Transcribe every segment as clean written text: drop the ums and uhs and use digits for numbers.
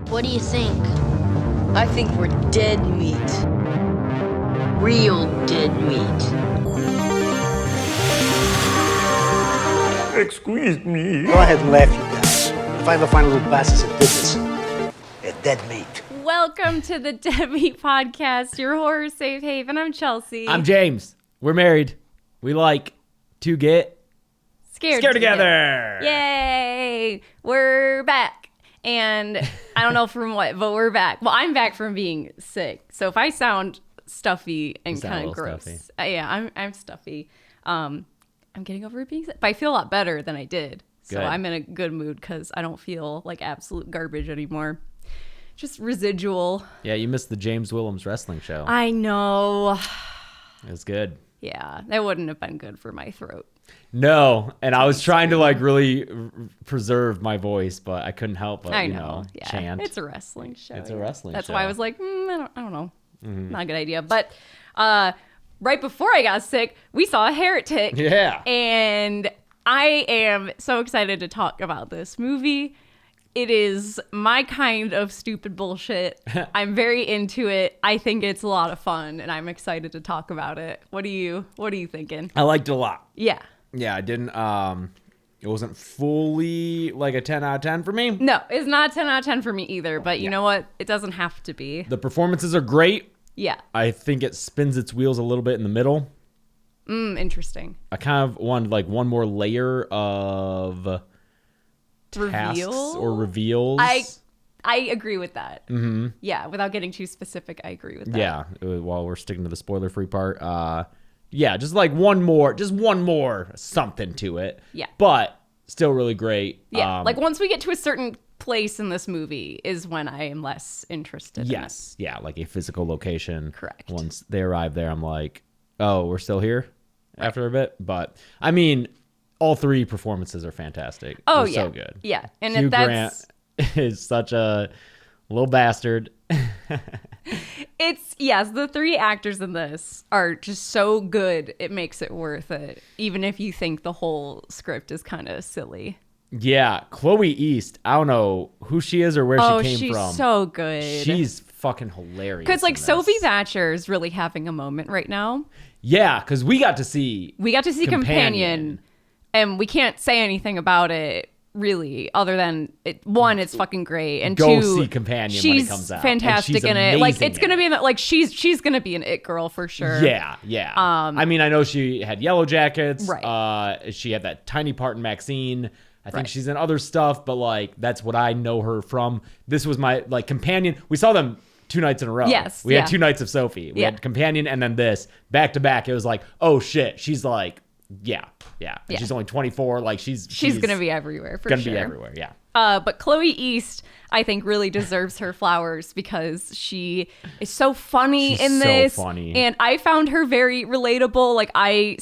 What do you think? I think we're dead meat. Real dead meat. Excuse me. Go ahead and laugh, you guys. If I ever find a little bastards that did this, they're dead meat. Welcome to the Dead Meat Podcast, your horror safe haven. I'm Chelsea. I'm James. We're married. We like to get scared together. Yay! We're back. And I don't know from what, but we're back. Well, I'm back from being sick. So if I sound stuffy and kind of gross. Yeah, I'm stuffy. I'm getting over being sick. But I feel a lot better than I did. So Good. I'm in a good mood because I don't feel like absolute garbage anymore. Just residual. Yeah, you missed the James Willems wrestling show. I know. It was good. Yeah, that wouldn't have been good for my throat. No, and I was trying to like really preserve my voice, but I couldn't help but, Yeah. chant. It's a wrestling show. It's a wrestling That's show. why I was like, I don't know. Not a good idea. But right before I got sick, we saw Heretic. Yeah. And I am so excited to talk about this movie. It is my kind of stupid bullshit. I'm very into it. I think it's a lot of fun, and I'm excited to talk about it. What are you thinking? I liked it a lot. Yeah. Yeah, I didn't, it wasn't fully like a 10 out of 10 for me. No, it's not 10 out of 10 for me either, but you know what? It doesn't have to be. The performances are great. Yeah. I think it spins its wheels a little bit in the middle. Interesting. I kind of wanted like one more layer of tasks or reveals. I agree with that. Mm-hmm. Yeah, without getting too specific, I agree with that. Yeah, while we're sticking to the spoiler-free part. Yeah, just like one more something to it. Yeah. But still really great. Yeah, like once we get to a certain place in this movie is when I am less interested in it. Yeah, like a physical location. Correct. Once they arrive there, I'm like, oh, we're still here after a bit. But, I mean, all three performances are fantastic. Oh, They're yeah. so good. Yeah. And Hugh if that's... Grant is such a little bastard. The three actors in this are just so good, it makes it worth it, even if you think the whole script is kind of silly. Yeah, Chloe East, I don't know who she is or where she came from. Oh, she's so good. She's fucking hilarious. Because, like, Sophie Thatcher is really having a moment right now. Yeah, because we got to see Companion, and we can't say anything about it, really, other than, it's fucking great, and go two, see Companion she's when it comes out. fantastic in it. Like, it's going to be, like, she's going to be an it girl for sure. Yeah. I mean, I know she had Yellow Jackets. Right. She had that tiny part in Maxine. I think she's in other stuff, but like that's what I know her from. This was my like Companion. We saw them 2 nights in a row. Yes. We had 2 nights of Sophie. We had Companion and then this back to back. It was like, oh shit. She's like, yeah. And she's only 24. Like she's gonna be everywhere for sure. Gonna be everywhere. Yeah. But Chloe East, I think, really deserves her flowers because she is so funny in this. So funny. And I found her very relatable. Like, I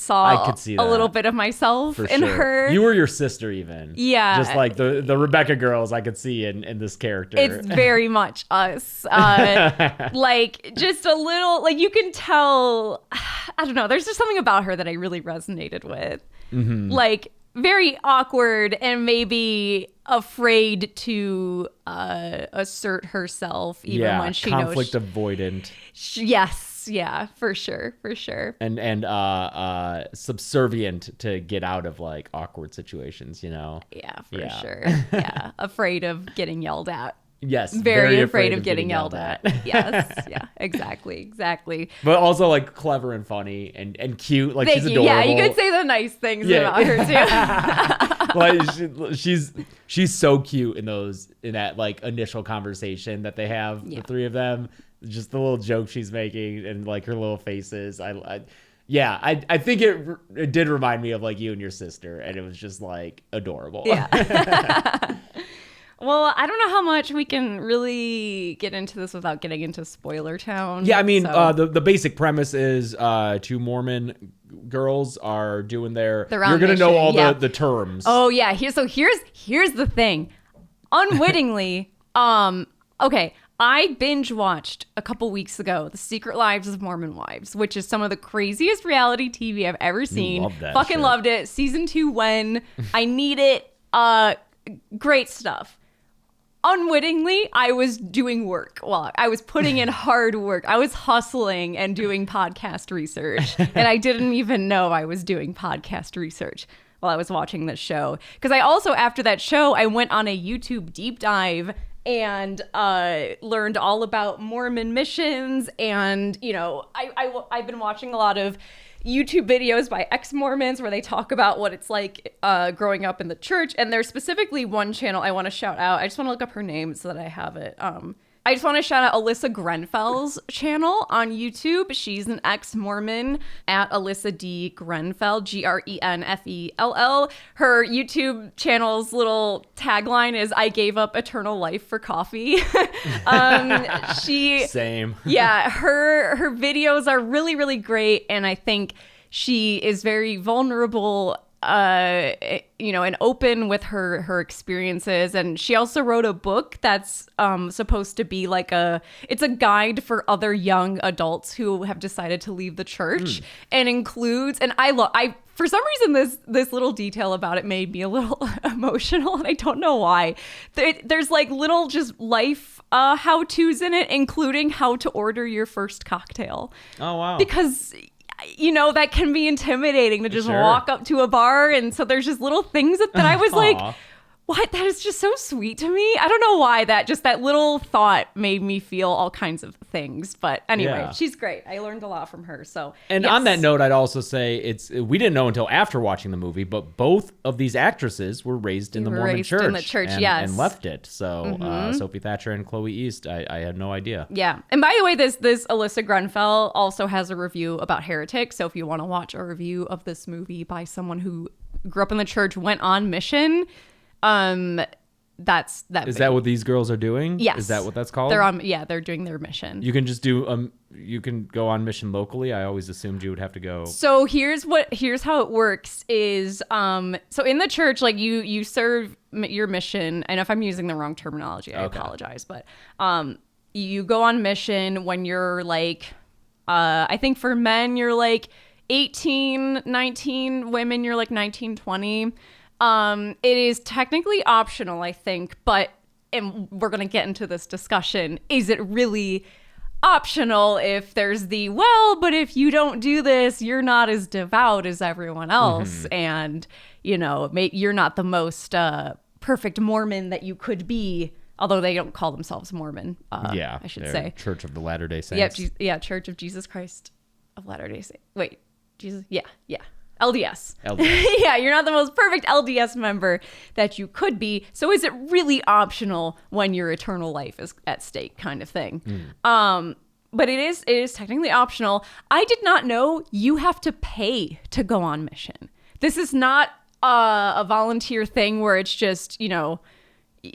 could see a that. little bit of myself in her. You were your sister even. Yeah. Just like the Rebecca girls I could see in this character. It's very much us. Like, just a little, like, you can tell, I don't know, there's just something about her that I really resonated with. Mm-hmm. Like, very awkward and maybe afraid to assert herself even when she conflict knows avoidant. Yes, for sure. And subservient to get out of like awkward situations, you know. Yeah, for sure. Yeah, afraid of getting yelled at. Yes, very afraid of getting yelled at. Yes, yeah, exactly. But also like clever and funny and cute. Like Thank she's you. adorable. Yeah, you could say the nice things about her too. Like she's so cute in that like initial conversation that they have, the three of them. Just the little joke she's making and like her little faces. I think it did remind me of like you and your sister, and it was just like adorable. Yeah. Well, I don't know how much we can really get into this without getting into spoiler town. Yeah, I mean, the basic premise is 2 Mormon girls are doing their you're gonna know all the terms. Oh yeah, here's the thing. Unwittingly, okay, I binge watched a couple weeks ago The Secret Lives of Mormon Wives, which is some of the craziest reality TV I've ever seen. Love that Fucking shit. loved it. Season 2 when I need it. Great stuff. unwittingly, I was doing work. Well, I was putting in hard work. I was hustling and doing podcast research. And I didn't even know I was doing podcast research while I was watching this show. Because I also, after that show, I went on a YouTube deep dive and learned all about Mormon missions. And, you know, I've been watching a lot of YouTube videos by ex-Mormons where they talk about what it's like growing up in the church. And there's specifically one channel I want to shout out. I just want to look up her name so that I have it. I just want to shout out Alyssa Grenfell's channel on YouTube. She's an ex-Mormon at Alyssa D. Grenfell, Grenfell. Her YouTube channel's little tagline is, "I gave up eternal life for coffee." Same. Yeah, her videos are really, really great. And I think she is very vulnerable, you know, and open with her experiences. And she also wrote a book that's supposed to be like it's a guide for other young adults who have decided to leave the church, and includes, and I for some reason this little detail about it made me a little emotional, and I don't know why. There's like little just life how-tos in it, including how to order your first cocktail. Oh, wow. Because, you know, that can be intimidating to just walk up to a bar. And so there's just little things that I was like, what? That is just so sweet to me. I don't know why that little thought made me feel all kinds of things. But anyway, she's great. I learned a lot from her. So, and on that note, I'd also say we didn't know until after watching the movie, but both of these actresses were raised in the Mormon church. In the church, and left it. So Sophie Thatcher and Chloe East, I had no idea. Yeah. And by the way, this Alyssa Grenfell also has a review about Heretic. So if you want to watch a review of this movie by someone who grew up in the church, went on mission, that's that. Is that what these girls are doing? Yes. Is that what that's called? They're doing their mission. You can just do you can go on mission locally. I always assumed you would have to go. So here's how it works is so in the church, like you serve your mission, and if I'm using the wrong terminology, I apologize, but you go on mission when you're like I think for men you're like 18, 19, women you're like 19, 20. It is technically optional, I think, and we're going to get into this discussion. Is it really optional if there's but if you don't do this, you're not as devout as everyone else. And, you know, you're not the most perfect Mormon that you could be, although they don't call themselves Mormon. I should say. Church of the Latter-day Saints. Yeah, Church of Jesus Christ of Latter-day Saints. Wait, Jesus? Yeah. LDS. Yeah, you're not the most perfect LDS member that you could be. So is it really optional when your eternal life is at stake, kind of thing? But it is technically optional. I did not know you have to pay to go on mission. This is not a volunteer thing where it's just, you know,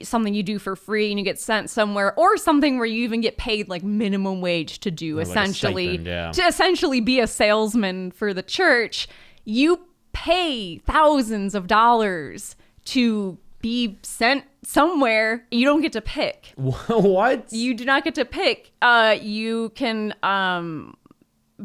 something you do for free and you get sent somewhere, or something where you even get paid like minimum wage to do, essentially, to essentially be a salesman for the church. You pay thousands of dollars to be sent somewhere. You don't get to pick. What? You do not get to pick. You can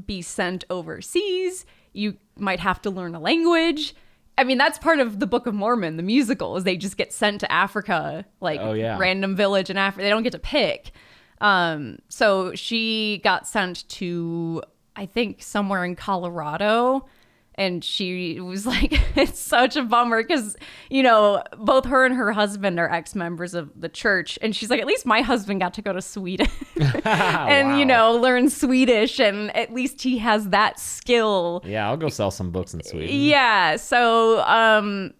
be sent overseas. You might have to learn a language. I mean, that's part of the Book of Mormon, the musical, is they just get sent to Africa, like random village in Africa. They don't get to pick. So she got sent to, I think, somewhere in Colorado. And she was like, it's such a bummer because, you know, both her and her husband are ex-members of the church. And she's like, at least my husband got to go to Sweden and, you know, learn Swedish. And at least he has that skill. Yeah, I'll go sell some books in Sweden. Yeah. So,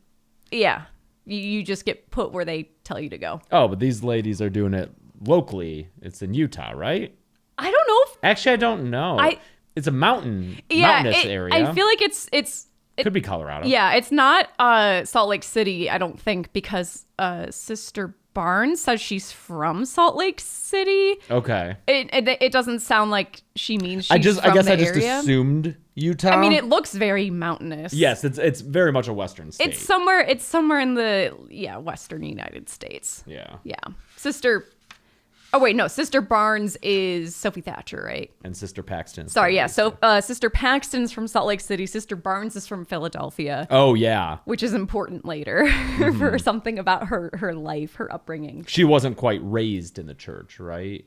you just get put where they tell you to go. Oh, but these ladies are doing it locally. It's in Utah, right? I don't know. Actually, I don't know. It's a mountainous area. I feel like it could be Colorado. Yeah, it's not Salt Lake City, I don't think, because Sister Barnes says she's from Salt Lake City. Okay. It doesn't sound like she means she's I guess area. I just assumed Utah. I mean, it looks very mountainous. Yes, it's very much a western state. It's somewhere in the western United States. Yeah. Yeah. Sister Oh wait, no. Sister Barnes is Sophie Thatcher, right? And Sister Paxton. Sorry, yeah. So Sister Paxton's from Salt Lake City. Sister Barnes is from Philadelphia. Oh yeah, which is important later for something about her life, her upbringing. she wasn't quite raised in the church, right?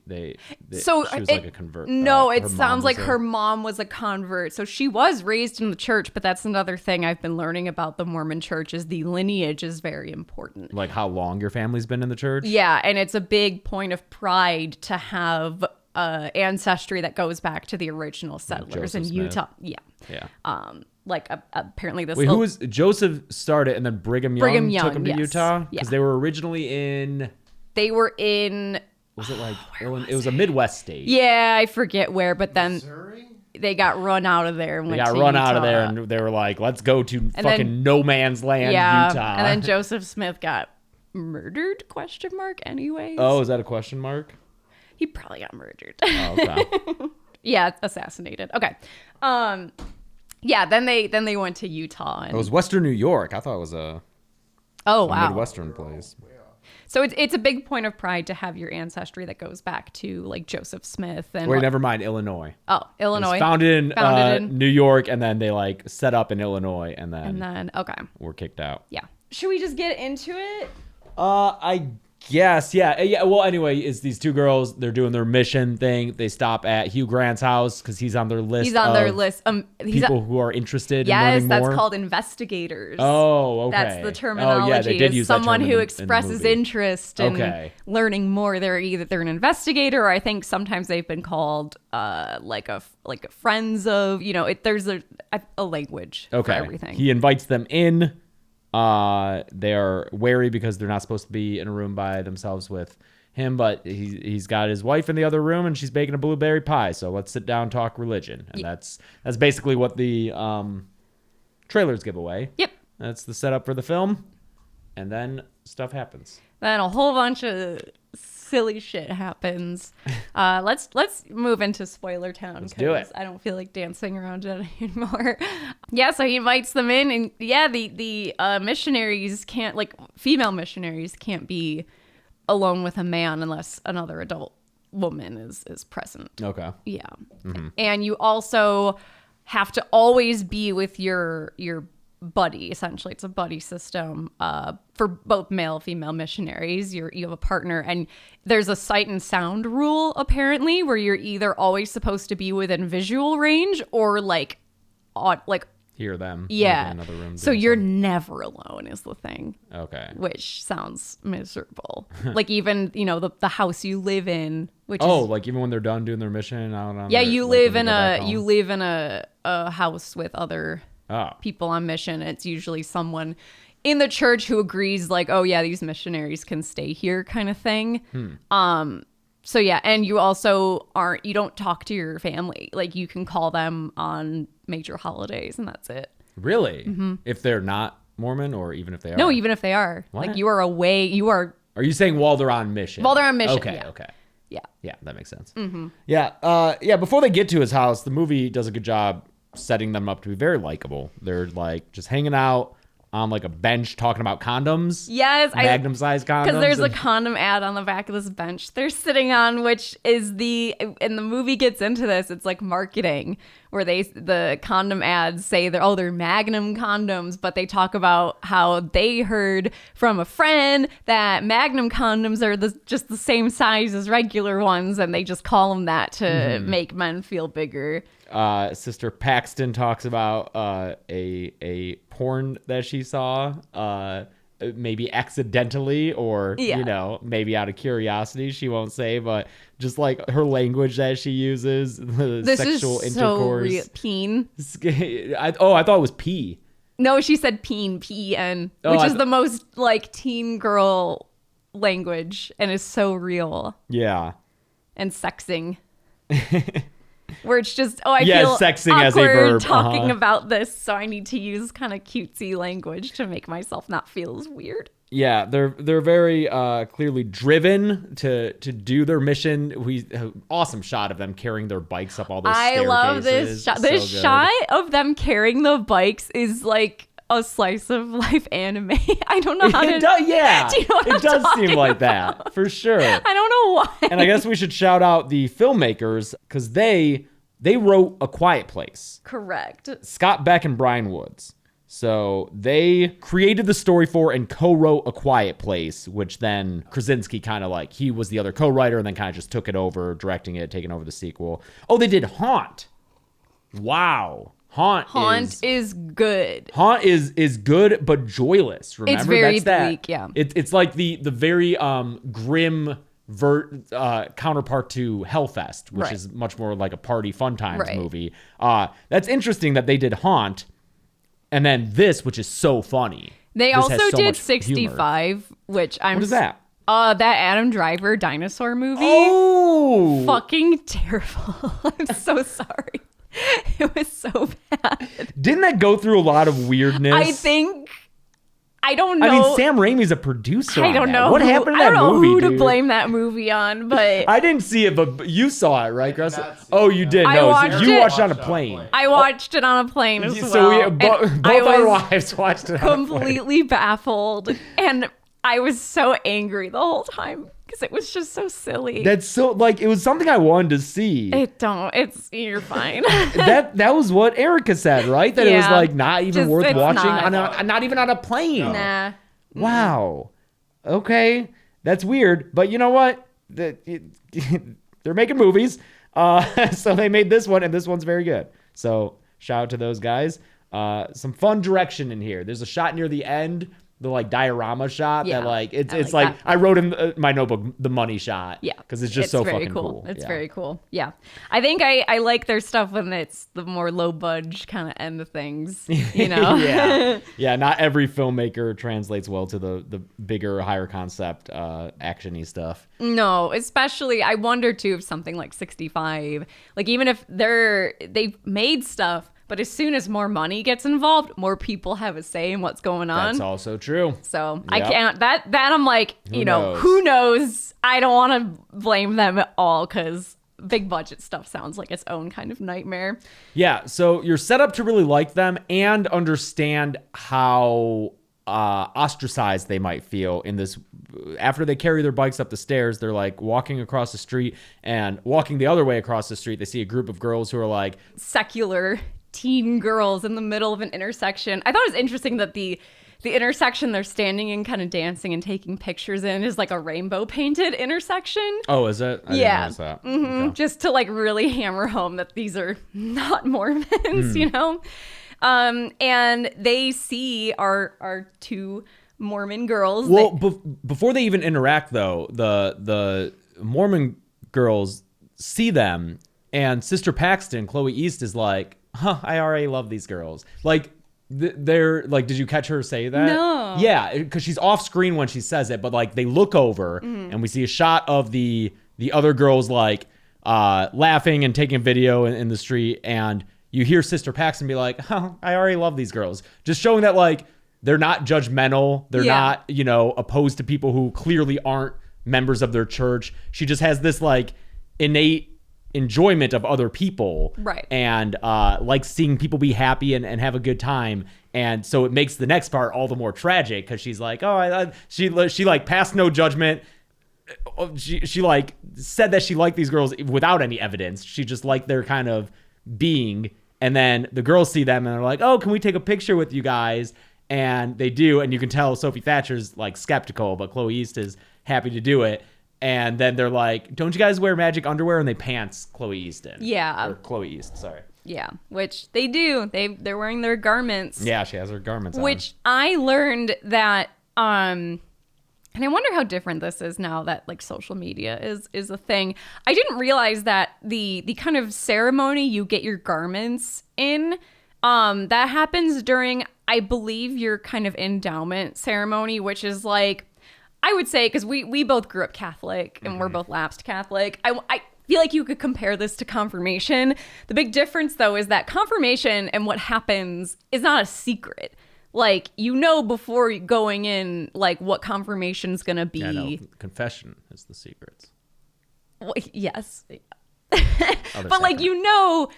So she was like a convert. No, it her mom sounds like was her mom was a convert. So she was raised in the church, but that's another thing I've been learning about the Mormon church is the lineage is very important. like how long your family's been in the church. Yeah, and it's a big point of pride to have ancestry that goes back to the original settlers in Joseph Utah. Smith. Yeah. Yeah. Apparently this. Wait, who was Joseph started and then Brigham Young took him to yes. Utah? Yeah. Because they were originally in. They were in. Was it like it was a Midwest state? Yeah, I forget where, but then Missouri? they got run out of there. And They went got to run out of Utah. there and they were like, let's go to then- fucking no man's land, Utah. And then Joseph Smith got murdered? Question mark. Anyways. Oh, is that a question mark? He probably got murdered. Oh, okay. Yeah, assassinated. Okay. Yeah. Then they went to Utah. And, It was Western New York. I thought it was a wow. Midwestern place. So it's a big point of pride to have your ancestry that goes back to like Joseph Smith and. Wait, never mind. Illinois. Oh, Illinois. It was founded Founded in in- New York, and then they like set up in Illinois, and then okay. were kicked out. Yeah. Should we just get into it? I guess, yeah. Well, anyway, it's these two girls. They're doing their mission thing. They stop at Hugh Grant's house because he's on their list. He's on their of list. He's people who are interested in yes, learning that's more. called investigators. Oh, okay. That's the terminology. Oh, yeah, they did is use that someone term who in the expresses movie. interest in Okay. learning more. They're an investigator, or I think sometimes they've been called like a friends of. There's a language for everything. He invites them in. They're wary because they're not supposed to be in a room by themselves with him, but he's got his wife in the other room and she's baking a blueberry pie. So let's sit down, talk religion. And that's basically what the trailers give away. Yep. That's the setup for the film. And then stuff happens. Then a whole bunch of silly shit happens. Let's move into spoiler town. Let's do it. I don't feel like dancing around it anymore. Yeah, so he invites them in, and yeah, the missionaries can't, like, female missionaries can't be alone with a man unless another adult woman is present. Okay. Yeah. And you also have to always be with your buddy. Essentially, it's a buddy system for both male female missionaries. You have a partner, and there's a sight and sound rule apparently where you're either always supposed to be within visual range or like Hear them. yeah. In another room So doing you're something. never alone is the thing. Okay. Which sounds miserable. Like even the house you live in, which Oh, is, like even when they're done doing their mission out on yeah, their, you like, live when in they go back you home? live in a house with other Oh. people on mission. It's usually someone in the church who agrees, like, oh yeah, these missionaries can stay here, kind of thing. So yeah, and you also you don't talk to your family. Like you can call them on major holidays, and that's it. Really? If they're not Mormon, or even if they are? No, even if they are, What? like you are away. You are Are you saying while they're on mission? While they're on mission, Okay. yeah. Okay. yeah. Yeah, that makes sense. Yeah, yeah. Before they get to his house, the movie does a good job setting them up to be very likable. They're like just hanging out on like a bench talking about condoms. Yes, Magnum size condoms. because there's a and- condom ad on the back of this bench they're sitting on, which is and the movie gets into this. It's like marketing where the condom ads say they're Magnum condoms, but they talk about how they heard from a friend that Magnum condoms are just the same size as regular ones, and they just call them that to make men feel bigger. Sister Paxton talks about a porn that she saw, maybe accidentally or maybe out of curiosity. She won't say, but just like her language that she uses, the This sexual is intercourse. so real. Peen. I thought it was pee. No, she said peen, P-E-N, Oh, which I is the most like teen girl language and is so real Yeah. and sexing. Where it's just, I Yeah, feel sexing awkward as a verb, talking uh-huh. about this, so I need to use kind of cutesy language to make myself not feel as weird. Yeah, they're very clearly driven to do their mission. Awesome shot of them carrying their bikes up all those I staircases. love this shot. This So good. shot of them carrying the bikes is like a slice of life anime. I don't know how to. It does, yeah. Do you know what it I'm does talking seem like about? that for sure. I don't know why. And I guess we should shout out the filmmakers because they wrote A Quiet Place. Correct. Scott Beck and Brian Woods. So they created the story for and co-wrote A Quiet Place, which then Krasinski kind of like, he was the other co-writer and then kind of just took it over, directing it, taking over the sequel. Oh, they did Haunt. Wow. Haunt is good. Haunt is good but joyless. Remember, It's very that's bleak, yeah. It's like the very grim counterpart to Hellfest, which Right. is much more like a party fun times Right. movie. That's interesting that they did Haunt, and then this, which is so funny. They This has also so did much humor. 65, which I'm. What is that? That Adam Driver dinosaur movie. Oh, Fucking terrible. I'm so sorry. It was so bad. didn't that go through a lot of weirdness? I don't know. I mean, Sam Raimi's a producer. I on don't that. know. What happened to I that don't know movie, who to dude? blame that movie on, but I didn't see it, but you saw it, right, Gus? not see Oh, it, you no. did. I No, watched you it. watched it on a plane. I watched it on a plane as well. So and both I our was wives watched it on a plane. completely baffled, and I was so angry the whole time because it was just so silly. That's so like it was something I wanted to see. You're fine. that was what Erica said, right? That it was Yeah. like not even Just- worth it's watching not. not even on a plane. Nah. Wow. Okay, that's weird, but you know what? They're making movies, so they made this one, and this one's very good. So shout out to those guys. Some fun direction in here. There's a shot near the end, the like diorama shot Yeah, that like it's I it's like like that. I wrote in my notebook the money shot. Yeah, because it's just so very fucking cool. It's Yeah. very cool. Yeah, I think I like their stuff when it's the more low budge kind of end of things. You know. yeah. Not every filmmaker translates well to the bigger, higher concept, actiony stuff. No, especially I wonder too if something like 65, like even if they've made stuff, but as soon as more money gets involved, more people have a say in what's going on. That's also true. So I Yep. can't that I'm like, Who knows? who knows? I don't want to blame them at all because big budget stuff sounds like its own kind of nightmare. Yeah, so you're set up to really like them and understand how ostracized they might feel in this. After they carry their bikes up the stairs, they're like walking across the street, and walking the other way across the street, they see a group of girls who are like, Secular teen girls in the middle of an intersection. I thought it was interesting that the intersection they're standing in, kind of dancing and taking pictures in, is like a rainbow painted intersection. oh, is it? I didn't Yeah. notice that. Mhm. Just to like really hammer home that these are not Mormons, Hmm. you know? And they see our two Mormon girls. Well, before they even interact, though, the Mormon girls see them, and Sister Paxton, Chloe East, is like, I already love these girls. Like, they're like, did you catch her say that? No. Yeah, because she's off screen when she says it, but like they look over and we see a shot of the other girls like laughing and taking a video in the street, and you hear Sister Paxton be like, I already love these girls. Just showing that like they're not judgmental. They're Yeah. not, opposed to people who clearly aren't members of their church. She just has this like innate enjoyment of other people, Right. and like seeing people be happy and have a good time, and so it makes the next part all the more tragic because she's like, she like passed no judgment. She like said that she liked these girls without any evidence. She just liked their kind of being, and then the girls see them and they're like, can we take a picture with you guys? And they do, and you can tell Sophie Thatcher's like skeptical, but Chloe East is happy to do it. And then they're like, don't you guys wear magic underwear? And they pants Chloe East in. Yeah. Or Chloe East, sorry. Yeah, which they do. They're wearing their garments. Yeah, she has her garments on. Which I learned that and I wonder how different this is now that like social media is a thing. I didn't realize that the kind of ceremony you get your garments in, that happens during, I believe, your kind of endowment ceremony, which is like, I would say, because we both grew up Catholic and we're both lapsed Catholic. I feel like you could compare this to confirmation. The big difference, though, is that confirmation and what happens is not a secret. Like, before going in, like, what confirmation's going to be. Yeah, no, confession is the secrets. Well, yes. Other But, like, sacrament.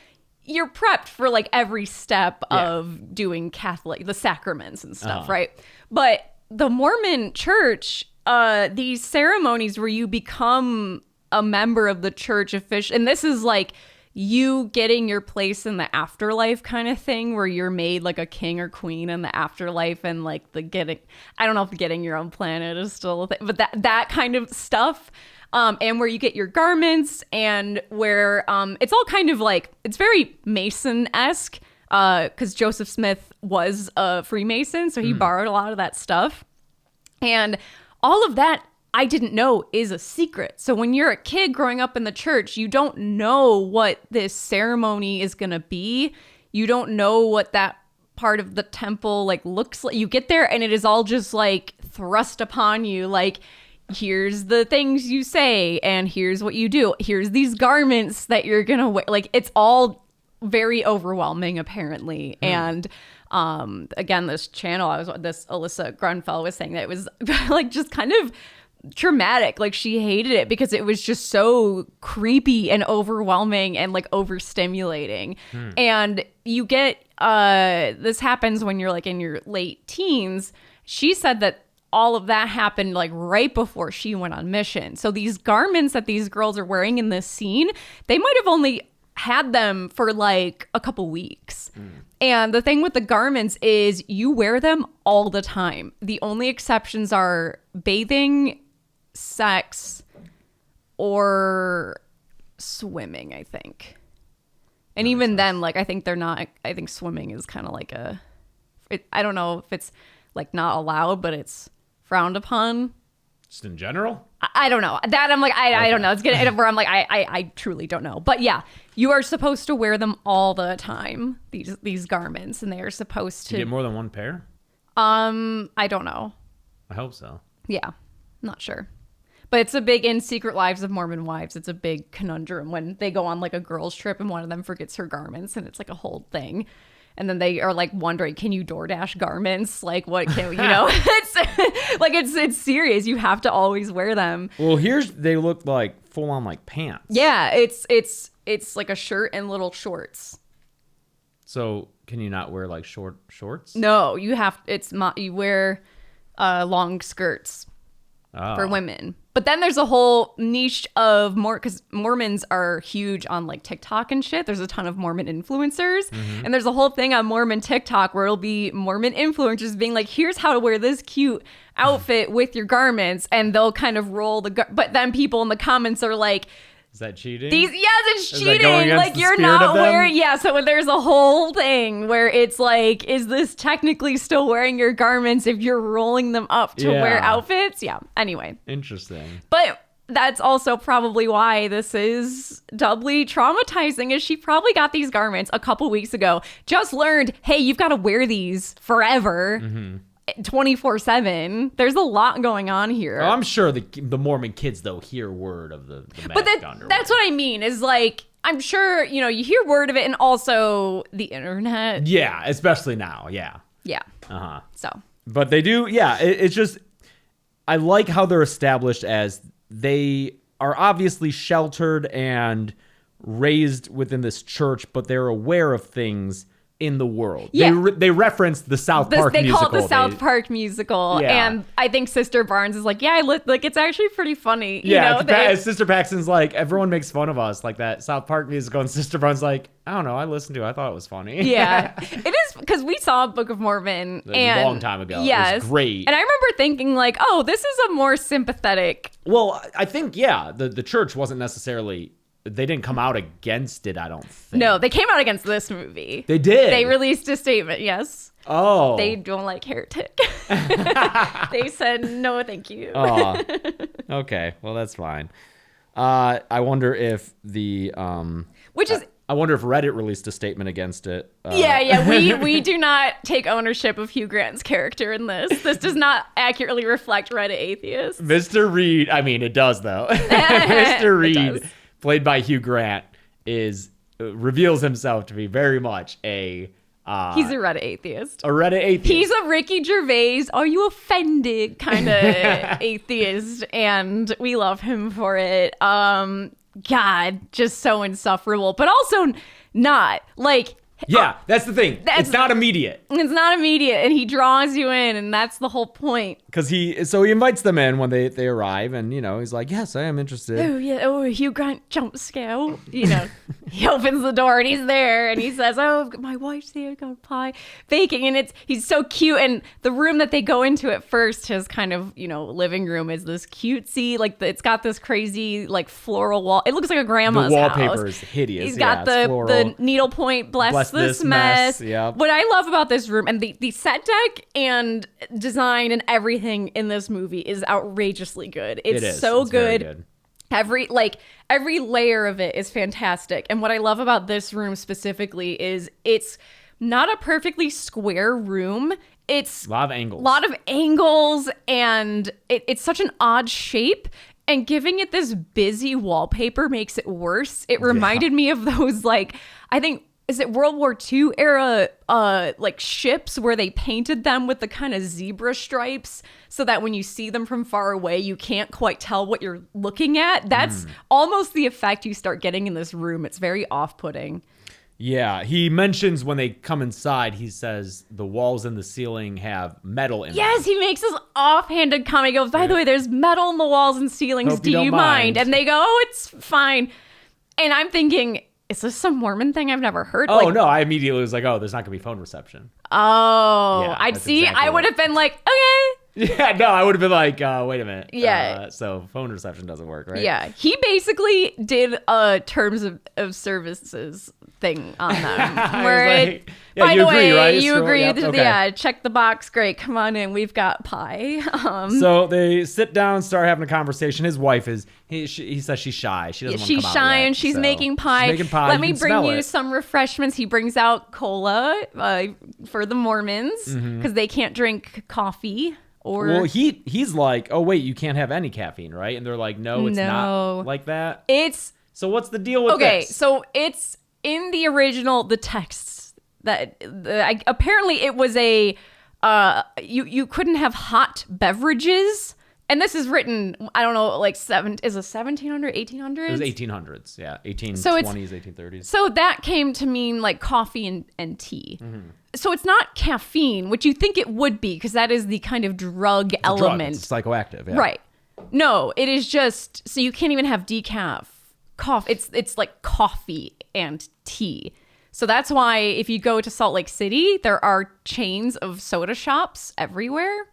you're prepped for like every step of doing Catholic, the sacraments and stuff, right? But the Mormon church, these ceremonies where you become a member of the church official, and this is like you getting your place in the afterlife kind of thing, where you're made like a king or queen in the afterlife, and like I don't know if getting your own planet is still a thing, but that kind of stuff. And where you get your garments, and where it's all kind of like, it's very Mason-esque, because Joseph Smith was a Freemason, so he borrowed a lot of that stuff. And all of that, I didn't know, is a secret. So when you're a kid growing up in the church, you don't know what this ceremony is going to be. You don't know what that part of the temple like looks like. You get there and it is all just like thrust upon you, like, here's the things you say and here's what you do. Here's these garments that you're gonna wear. Like, it's all very overwhelming, apparently. And again, this Alyssa Grunfeld was saying that it was like just kind of traumatic. Like, she hated it because it was just so creepy and overwhelming and like overstimulating. And you get this happens when you're like in your late teens. She said that all of that happened like right before she went on mission. So these garments that these girls are wearing in this scene, they might have only had them for like a couple weeks. And the thing with the garments is you wear them all the time. The only exceptions are bathing, sex, or swimming, I think. And even then, like, I think swimming is kind of like I don't know if it's like not allowed, but it's frowned upon. Just in general? I don't know. That I'm like, I don't know. It's getting where I'm like, I truly don't know. But yeah, you are supposed to wear them all the time, these garments, and they are supposed to. You get more than one pair? I don't know. I hope so. Yeah, not sure. But it's a big, in Secret Lives of Mormon Wives, it's a big conundrum when they go on like a girls' trip and one of them forgets her garments, and it's like a whole thing. And then they are like wondering, can you DoorDash garments? Like, what can it's like, it's serious. You have to always wear them. Well, they look like full on like pants. Yeah, it's like a shirt and little shorts. So can you not wear like shorts? No, you wear long skirts for women. But then there's a whole niche of because Mormons are huge on like TikTok and shit. There's a ton of Mormon influencers. And there's a whole thing on Mormon TikTok where it'll be Mormon influencers being like, here's how to wear this cute outfit with your garments. And they'll kind of roll but then people in the comments are like, is that cheating? Yes, it's cheating. Like, you're not wearing. Yeah, so there's a whole thing where it's like, is this technically still wearing your garments if you're rolling them up to wear outfits? Yeah. Anyway. Interesting. But that's also probably why this is doubly traumatizing, is she probably got these garments a couple weeks ago, just learned, hey, you've got to wear these forever. 24/7. There's a lot going on here. Oh, I'm sure the Mormon kids though hear word of the magic underwear. That's what I mean, is like, I'm sure, you hear word of it, and also the internet. Yeah, especially now. Yeah. So, but they do. Yeah, it's just, I like how they're established as they are obviously sheltered and raised within this church, but they're aware of things in the world. Yeah. They reference the South Park musical. They call it the South Park musical. Yeah. And I think Sister Barnes is like, yeah, like, it's actually pretty funny. Sister Paxton's like, everyone makes fun of us, like that South Park musical. And Sister Barnes like, I don't know, I listened to it. I thought it was funny. Yeah. It is, because we saw Book of Mormon. A long time ago. Yes. It was great. And I remember thinking like, oh, this is a more sympathetic. Well, I think, the church wasn't necessarily... They didn't come out against it, I don't think. No, they came out against this movie. They did? They released a statement, yes. Oh. They don't like Heretic. They said, no, thank you. Oh. Okay, well, that's fine. I wonder if I wonder if Reddit released a statement against it. We do not take ownership of Hugh Grant's character in this. This does not accurately reflect Reddit atheists. Mr. Reed, I mean, it does, though. Mr. Reed, played by Hugh Grant, reveals himself to be very much he's a Reddit atheist. A Reddit atheist. He's a Ricky Gervais, are you offended kind of atheist, and we love him for it. God, just so insufferable, but also not. Like, Yeah, that's the thing. It's not immediate. It's not immediate, and he draws you in, and that's the whole point. Because he invites them in when they arrive, and, he's like, yes, I am interested. Oh, yeah. Oh, Hugh Grant jump scare. He opens the door, and he's there, and he says, oh, my wife's here, got pie, baking, and he's so cute, and the room that they go into at first, his kind of, living room is this cutesy, like, it's got this crazy, like, floral wall. It looks like a grandma's house. The wallpaper is hideous. He's got the needlepoint, bless this mess. Yep. What I love about this room, and the set deck and design and everything in this movie is outrageously good. It's so good. Every layer of it is fantastic. And what I love about this room specifically is it's not a perfectly square room. It's a lot of angles, and it's such an odd shape. And giving it this busy wallpaper makes it worse. It reminded me of those, like, I think, is it World War II era like ships where they painted them with the kind of zebra stripes so that when you see them from far away, you can't quite tell what you're looking at? That's almost the effect you start getting in this room. It's very off-putting. Yeah, he mentions when they come inside, he says the walls and the ceiling have metal in them. Yes, he makes this offhanded comment. He goes, by the way, there's metal in the walls and ceilings. Do you mind? And they go, oh, it's fine. And I'm thinking, is this some Mormon thing I've never heard? Oh, no. I immediately was like, oh, there's not going to be phone reception. Oh, yeah, I'd see. Exactly I would have been like, okay. Yeah, no, I would have been like, wait a minute. Yeah. So phone reception doesn't work, right? Yeah. He basically did a terms of services thing on them. Where like, by the way, right? you agree. Yep, okay. Yeah, check the box. Great. Come on in. We've got pie. So they sit down, start having a conversation. His wife he says she's shy. She doesn't want to come out She's shy, yet, and she's so making pie. She's making pie. Let me bring you some refreshments. He brings out cola for the Mormons because they can't drink coffee. Well, he's like, oh wait, you can't have any caffeine, right? And they're like, no, it's not like that. So what's the deal with this? Okay, so it's in the original, the texts that apparently it was a you couldn't have hot beverages. And this is written, I don't know, like is it 1700, 1800s? It was 1800s, yeah. 1820s, 1830s. So that came to mean like coffee and tea. So it's not caffeine, which you think it would be, because that is the kind of drug element. It's psychoactive, yeah. Right. No, it is just, so you can't even have decaf coffee. It's like coffee and tea. So that's why if you go to Salt Lake City, there are chains of soda shops everywhere.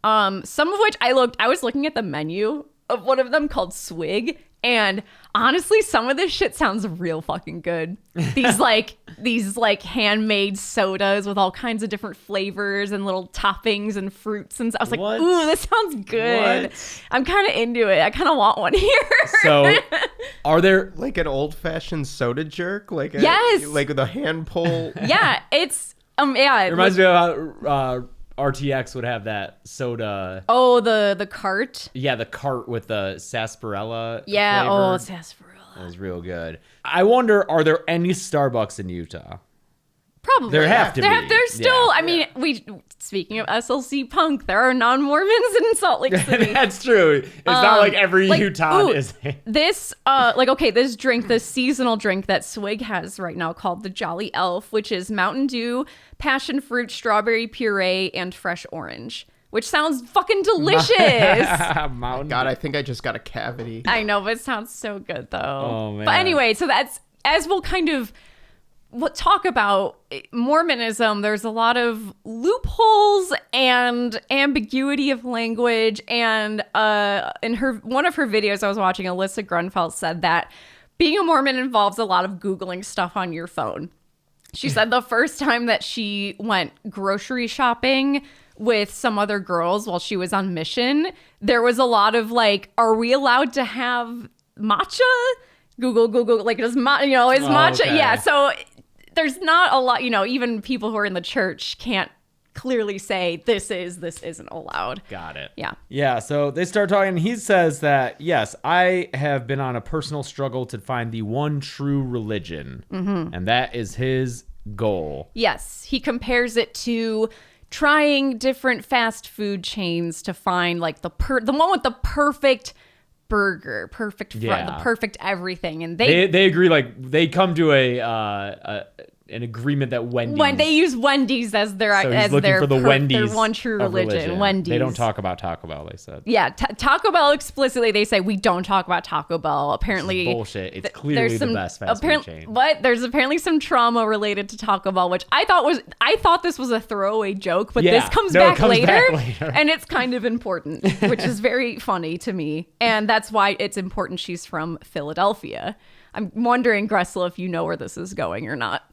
Some of which I was looking at the menu of one of them called Swig, and honestly, some of this shit sounds real fucking good. These handmade sodas with all kinds of different flavors and little toppings and fruits, and I was like, what? Ooh, this sounds good. What? I'm kind of into it. I kind of want one here. So, are there like an old-fashioned soda jerk? Yes. Like with a hand pull? Yeah, it's yeah. It reminds me of how RTX would have that soda. Oh, the cart. Yeah, the cart with the sarsaparilla. Yeah. flavor. Oh, sarsaparilla. That was real good. I wonder, are there any Starbucks in Utah? Probably. There have to be. There's still, I mean, speaking of SLC Punk, there are non-Mormons in Salt Lake City. That's true. It's not like every Utah is. This, this drink, this seasonal drink that Swig has right now called the Jolly Elf, which is Mountain Dew, passion fruit, strawberry puree, and fresh orange. Which sounds fucking delicious. God, I think I just got a cavity. I know, but it sounds so good, though. Oh, man. But anyway, so that's, as we'll kind of talk about Mormonism, there's a lot of loopholes and ambiguity of language. And in one of her videos I was watching, Alyssa Grunfeld said that being a Mormon involves a lot of Googling stuff on your phone. She said the first time that she went grocery shopping with some other girls while she was on mission, there was a lot of like, are we allowed to have matcha? Google, like, is matcha? Okay. Yeah, so there's not a lot, even people who are in the church can't clearly say this isn't allowed. Got it. Yeah. Yeah, so they start talking. He says that, yes, I have been on a personal struggle to find the one true religion, and that is his goal. Yes, he compares it to trying different fast food chains to find like the one with the perfect burger, perfect Yeah. the perfect everything, and They agree, like they come to an agreement that Wendy's. when they use Wendy's as their so he's as looking their for the Wendy's their one true of religion. Wendy's. They don't talk about Taco Bell. They said. Yeah, Taco Bell explicitly they say we don't talk about Taco Bell. Apparently, Bullshit. It's clearly the best fast food chain. But there's apparently some trauma related to Taco Bell, which I thought this was a throwaway joke, but Yeah. this comes, No, it back, comes later, back later. and it's kind of important, which is very funny to me, and that's why it's important she's from Philadelphia. I'm wondering, Gressel, if you know where this is going or not.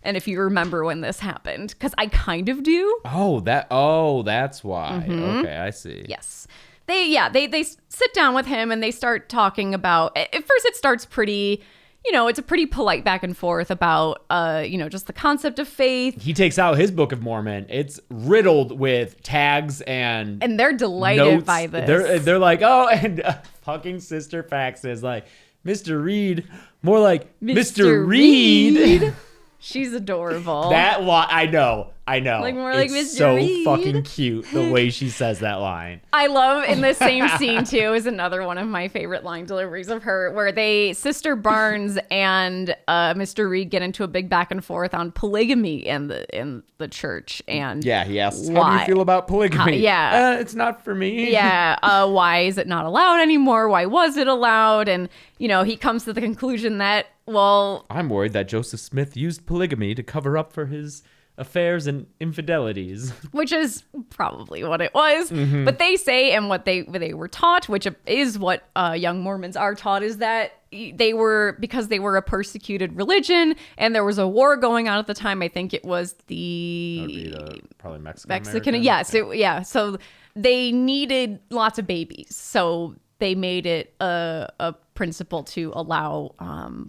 And if you remember when this happened, because I kind of do. That's why. Mm-hmm. Okay, I see. Yes. They sit down with him and they start talking about, at first it starts pretty, it's a pretty polite back and forth about, just the concept of faith. He takes out his Book of Mormon. It's riddled with tags and they're delighted notes. by this. They're like, oh, and fucking Sister Fax is like, Mr. Reed, more like Mr. Reed. She's adorable. I know. Like more like It's Mr. so Reed. fucking cute the way she says that line. I love in the same scene too is another one of my favorite line deliveries of her, where Sister Barnes and Mr. Reed get into a big back and forth on polygamy in the church, and Yeah, he asks, why? how do you feel about polygamy? Yeah. It's not for me. Yeah, why is it not allowed anymore? Why was it allowed? And he comes to the conclusion that, well, I'm worried that Joseph Smith used polygamy to cover up for his affairs and infidelities. which is probably what it was. Mm-hmm. But they say, and what they were taught, which is what young Mormons are taught, is that because they were a persecuted religion and there was a war going on at the time. I think it was Probably Mexican. Yes. So they needed lots of babies. So they made it a principle to allow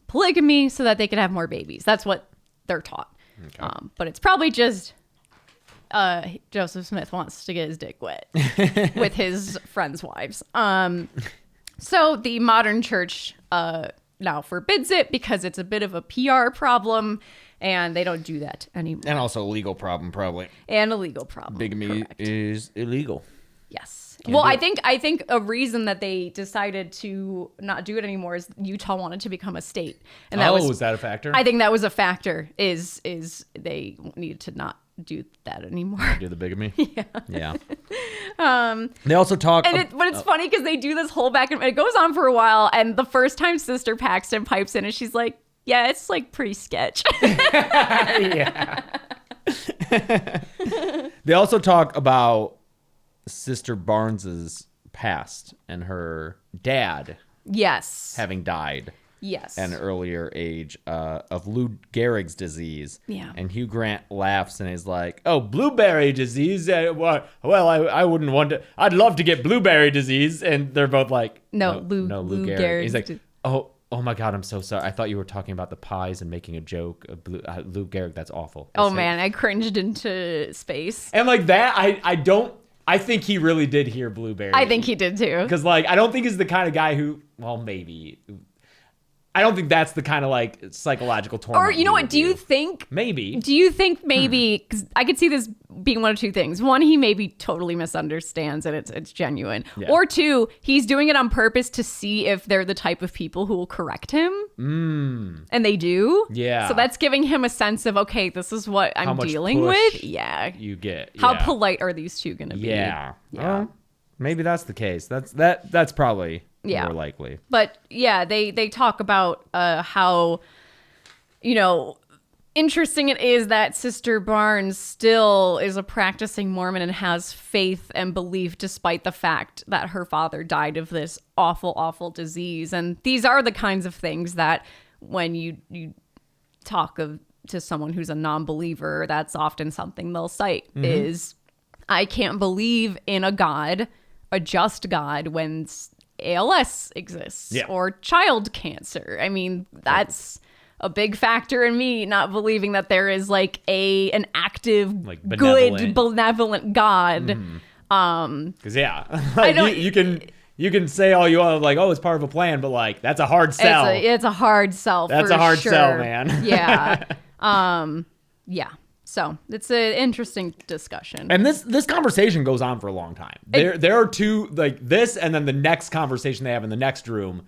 polygamy so that they could have more babies. That's what they're taught. Okay. But it's probably just Joseph Smith wants to get his dick wet with his friends' wives. So the modern church now forbids it because it's a bit of a PR problem, and they don't do that anymore. And also a legal problem, probably. And a legal problem. Bigamy correct. is illegal. Yes. Well, I think a reason that they decided to not do it anymore is Utah wanted to become a state, and that was that a factor? I think that was a factor. Is they needed to not do that anymore. Do the bigamy? Yeah. They also talk. But it's funny because they do this whole back and it goes on for a while. And the first time Sister Paxton pipes in, and she's like, "Yeah, it's like pretty sketch." Yeah. They also talk about Sister Barnes's past and her dad Yes. having died Yes. at an earlier age of Lou Gehrig's disease. Yeah. And Hugh Grant laughs and is like, "Oh, blueberry disease? Well, I wouldn't want to. I'd love to get blueberry disease." And they're both like, No, Lou Lou Gehrig." Gehrig's He's like, di- Oh my God, I'm so sorry. I thought you were talking about the pies and making a joke of Lou Gehrig. That's awful. Oh man, I cringed into space. And like that, I think he really did hear blueberry. I think he did too. Because like, I don't think he's the kind of guy who, well, maybe. I don't think that's the kind of like psychological torment. Or you know what? Do you think maybe? Because I could see this being one of two things. One, he maybe totally misunderstands and it's genuine. Yeah. Or two, he's doing it on purpose to see if they're the type of people who will correct him. And they do. Yeah. So that's giving him a sense of, okay, this is what How I'm much dealing push with. Yeah. You get. How yeah. polite are these two going to be? Yeah. Yeah. Well, maybe that's the case. That's probably Yeah. more likely. But yeah, they talk about how, interesting it is that Sister Barnes still is a practicing Mormon and has faith and belief despite the fact that her father died of this awful, awful disease. And these are the kinds of things that when you talk to someone who's a non-believer, that's often something they'll cite is, I can't believe in a God, a just God, when ALS exists or child cancer. I mean, that's a big factor in me not believing that there is like an active, Like good, benevolent God. Because I don't- you can say all you want, like, oh, it's part of a plan, but like that's a hard sell. It's a hard sell. That's for a hard sure. sell, man. Yeah. Yeah. So it's an interesting discussion. And this conversation goes on for a long time. There are two, like this, and then the next conversation they have in the next room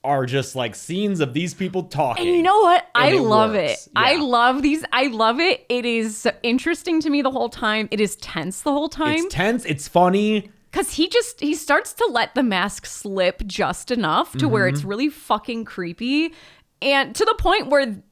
are just like scenes of these people talking. And you know what? I love works. it. Yeah. I love these. I love it. It is interesting to me the whole time. It is tense the whole time. It's tense. It's funny. Because he starts to let the mask slip just enough to where it's really fucking creepy. And to the point where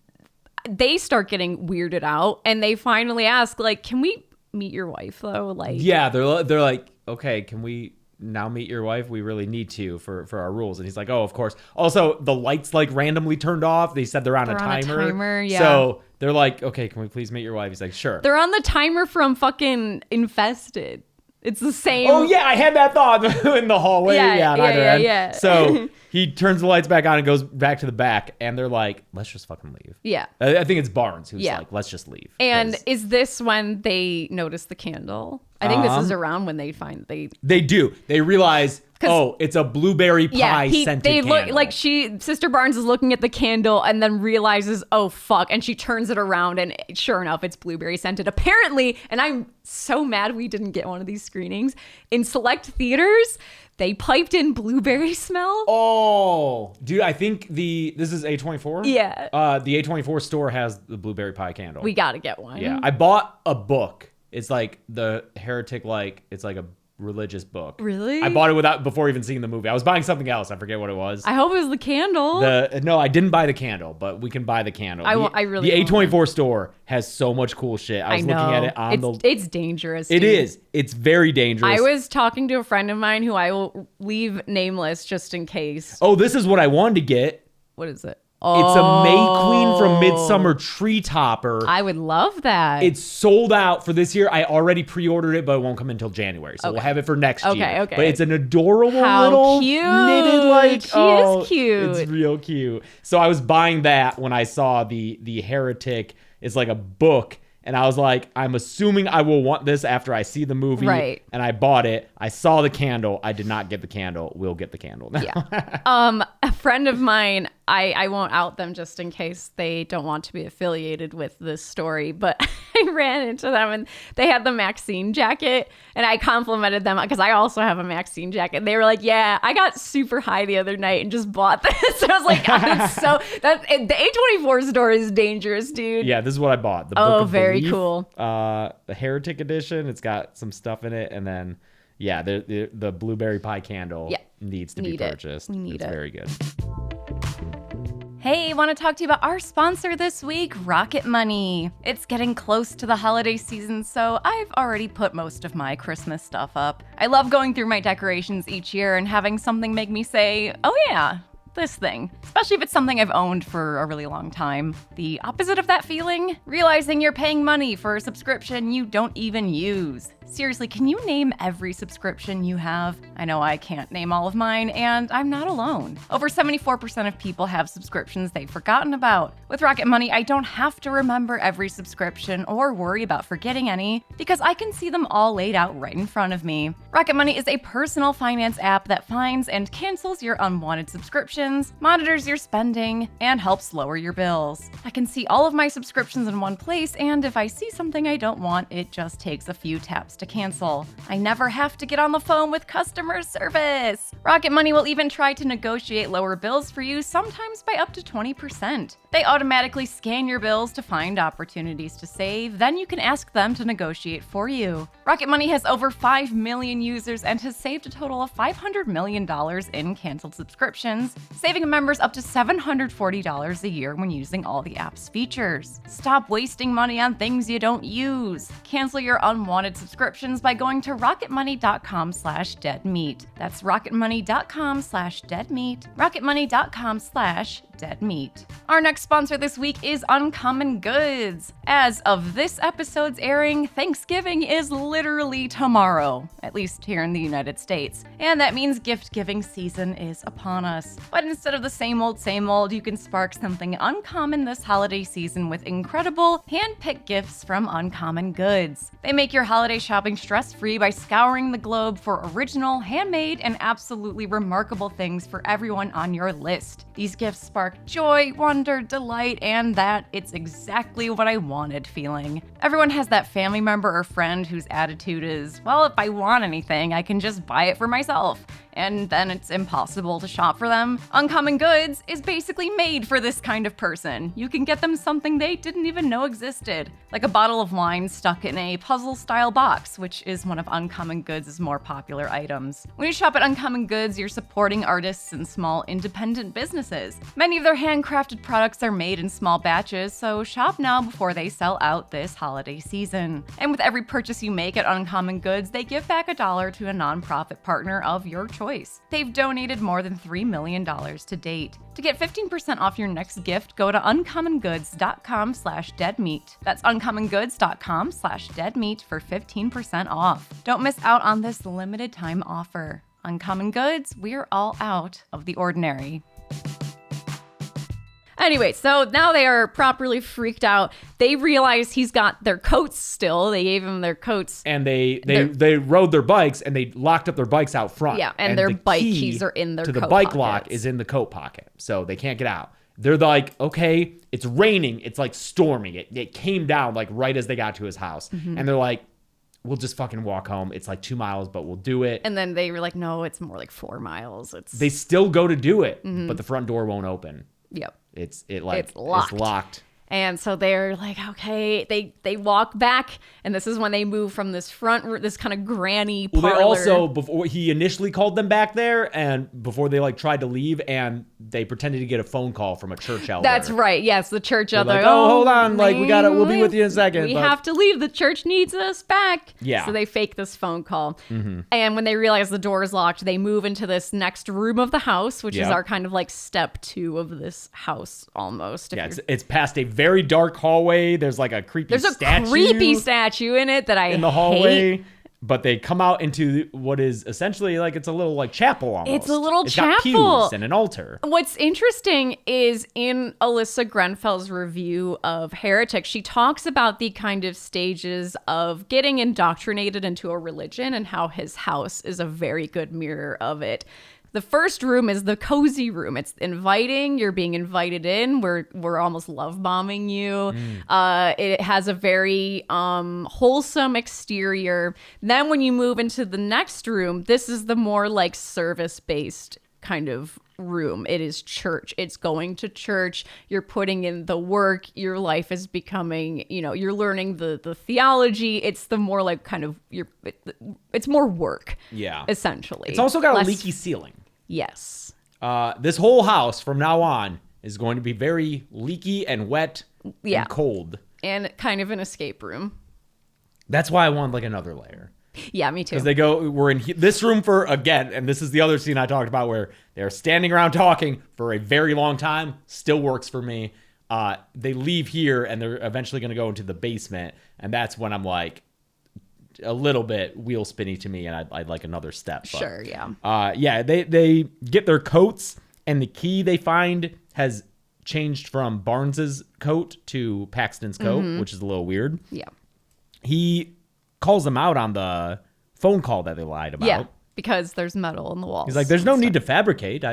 they start getting weirded out and they finally ask, like, can we meet your wife though? Like, Yeah, they're like, okay, can we now meet your wife? We really need to for our rules. And he's like, oh, of course. Also, the lights like randomly turned off. They said they're on a timer. Yeah. So they're like, okay, can we please meet your wife? He's like, sure. They're on the timer from fucking Infested. It's the same. Oh yeah, I had that thought in the hallway. Yeah. So he turns the lights back on and goes back to the back, and they're like, "Let's just fucking leave." Yeah. I think it's Barnes who's like, "Let's just leave." And is this when they notice the candle? I think this is around when they find they do. They realize, oh, it's a blueberry pie scented they candle. look like Sister Barnes is looking at the candle and then realizes, oh fuck, and she turns it around and sure enough, it's blueberry scented. Apparently, and I'm so mad we didn't get one of these screenings in select theaters. They piped in blueberry smell. Oh, dude, I think this is A24. Yeah. The A24 store has the blueberry pie candle. We gotta get one. Yeah, I bought a book. It's like the Heretic, like it's like a religious book. Really? I bought it before even seeing the movie. I was buying something else. I forget what it was. I hope it was the candle. No, I didn't buy the candle, but we can buy the candle. I really The A24 store has so much cool shit. I was looking at it on It's dangerous. It dude. is. It's very dangerous. I was talking to a friend of mine who I will leave nameless just in case. Oh, this is what I wanted to get. What is it? It's a May Queen from Midsummer Tree Topper. I would love that. It's sold out for this year. I already pre-ordered it, but it won't come until January. So we'll have it for next year. Okay. But it's an adorable How little cute. knitted like. She is cute. It's real cute. So I was buying that when I saw the Heretic. It's like a book. And I was like, I'm assuming I will want this after I see the movie. Right. And I bought it. I saw the candle. I did not get the candle. We'll get the candle now. Yeah. A friend of mine, I won't out them just in case they don't want to be affiliated with this story, but I ran into them and they had the Maxine jacket and I complimented them because I also have a Maxine jacket. They were like, yeah, I got super high the other night and just bought this. I was like, the A24 store is dangerous, dude. Yeah, this is what I bought. The Book of very Belief, cool. The Heretic edition. It's got some stuff in it, and then the blueberry pie candle needs to be purchased. We need it's it. very good. Hey, want to talk to you about our sponsor this week, Rocket Money. It's getting close to the holiday season, so I've already put most of my Christmas stuff up. I love going through my decorations each year and having something make me say, oh yeah, this thing, especially if it's something I've owned for a really long time. The opposite of that feeling? Realizing you're paying money for a subscription you don't even use. Seriously, can you name every subscription you have? I know I can't name all of mine, and I'm not alone. Over 74% of people have subscriptions they've forgotten about. With Rocket Money, I don't have to remember every subscription or worry about forgetting any, because I can see them all laid out right in front of me. Rocket Money is a personal finance app that finds and cancels your unwanted subscriptions, monitors your spending, and helps lower your bills. I can see all of my subscriptions in one place, and if I see something I don't want, it just takes a few taps to cancel. I never have to get on the phone with customer service. Rocket Money will even try to negotiate lower bills for you, sometimes by up to 20%. They automatically scan your bills to find opportunities to save, then you can ask them to negotiate for you. Rocket Money has over 5 million users and has saved a total of $500 million in canceled subscriptions, saving members up to $740 a year when using all the app's features. Stop wasting money on things you don't use. Cancel your unwanted subscriptions by going to rocketmoney.com/deadmeat. That's rocketmoney.com/deadmeat. rocketmoney.com/deadmeat. Our next sponsor this week is Uncommon Goods. As of this episode's airing, Thanksgiving is literally tomorrow, at least here in the United States. And that means gift-giving season is upon us. But instead of the same old, you can spark something uncommon this holiday season with incredible hand-picked gifts from Uncommon Goods. They make your holiday shopping shopping stress-free by scouring the globe for original, handmade, and absolutely remarkable things for everyone on your list. These gifts spark joy, wonder, delight, and that it's exactly what I wanted feeling. Everyone has that family member or friend whose attitude is, well, if I want anything, I can just buy it for myself. And then it's impossible to shop for them. Uncommon Goods is basically made for this kind of person. You can get them something they didn't even know existed, like a bottle of wine stuck in a puzzle-style box, which is one of Uncommon Goods' more popular items. When you shop at Uncommon Goods, you're supporting artists and small independent businesses. Many of their handcrafted products are made in small batches, so shop now before they sell out this holiday season. And with every purchase you make at Uncommon Goods, they give back $1 to a nonprofit partner of your choice. They've donated more than $3 million to date. To get 15% off your next gift, go to uncommongoods.com/deadmeat. That's uncommongoods.com/deadmeat for 15% off. Don't miss out on this limited time offer. Uncommon Goods, we're all out of the ordinary. Anyway, so now they are properly freaked out. They realize he's got their coats still. They gave him their coats. And they rode their bikes and they locked up their bikes out front. Yeah, and their bike keys are in their coat to the bike pockets. lock is in the coat pocket. So they can't get out. They're like, okay, it's raining. It's like storming. It came down like right as they got to his house. Mm-hmm. And they're like, we'll just fucking walk home. It's like 2 miles, but we'll do it. And then they were like, no, it's more like 4 miles. They still go to do it, but the front door won't open. Yep. It's locked. It's locked. And so they're like, okay, they walk back, and this is when they move from this this kind of granny parlor. Well, they also, before he initially called them back there, and before they like tried to leave, and they pretended to get a phone call from a church elder. That's right. Yes, the church elder. Like, oh, hold on, like we'll be with you in a second. We have to leave. The church needs us back. Yeah. So they fake this phone call, and when they realize the door is locked, they move into this next room of the house, which is our kind of like step 2 of this house almost. Yeah, it's past a very dark hallway. There's like a creepy statue in it that I in the hallway. hate. But they come out into what is essentially like, it's a little like chapel almost. It's a little chapel. Got pews and an altar. What's interesting is in Alyssa Grenfell's review of Heretic, she talks about the kind of stages of getting indoctrinated into a religion and how his house is a very good mirror of it. The first room is the cozy room. It's inviting. You're being invited in. We're almost love bombing you. It has a very wholesome exterior. Then when you move into the next room, this is the more like service-based kind of room. It is church. It's going to church. You're putting in the work. Your life is becoming, you're learning the theology. It's the more like kind of it's more work. Yeah. Essentially. It's also got a leaky ceiling. Yes. This whole house from now on is going to be very leaky and wet and cold. And kind of an escape room. That's why I want like another layer. Yeah, me too. Because we're in this room for, again, and this is the other scene I talked about where they're standing around talking for a very long time. Still works for me. They leave here and they're eventually going to go into the basement. And that's when I'm like, a little bit wheel spinny to me, and I'd like another step. But, sure, yeah. They get their coats, and the key they find has changed from Barnes's coat to Paxton's coat, which is a little weird. Yeah. He calls them out on the phone call that they lied about. Yeah, because there's metal in the walls. He's like, "There's no need to fabricate.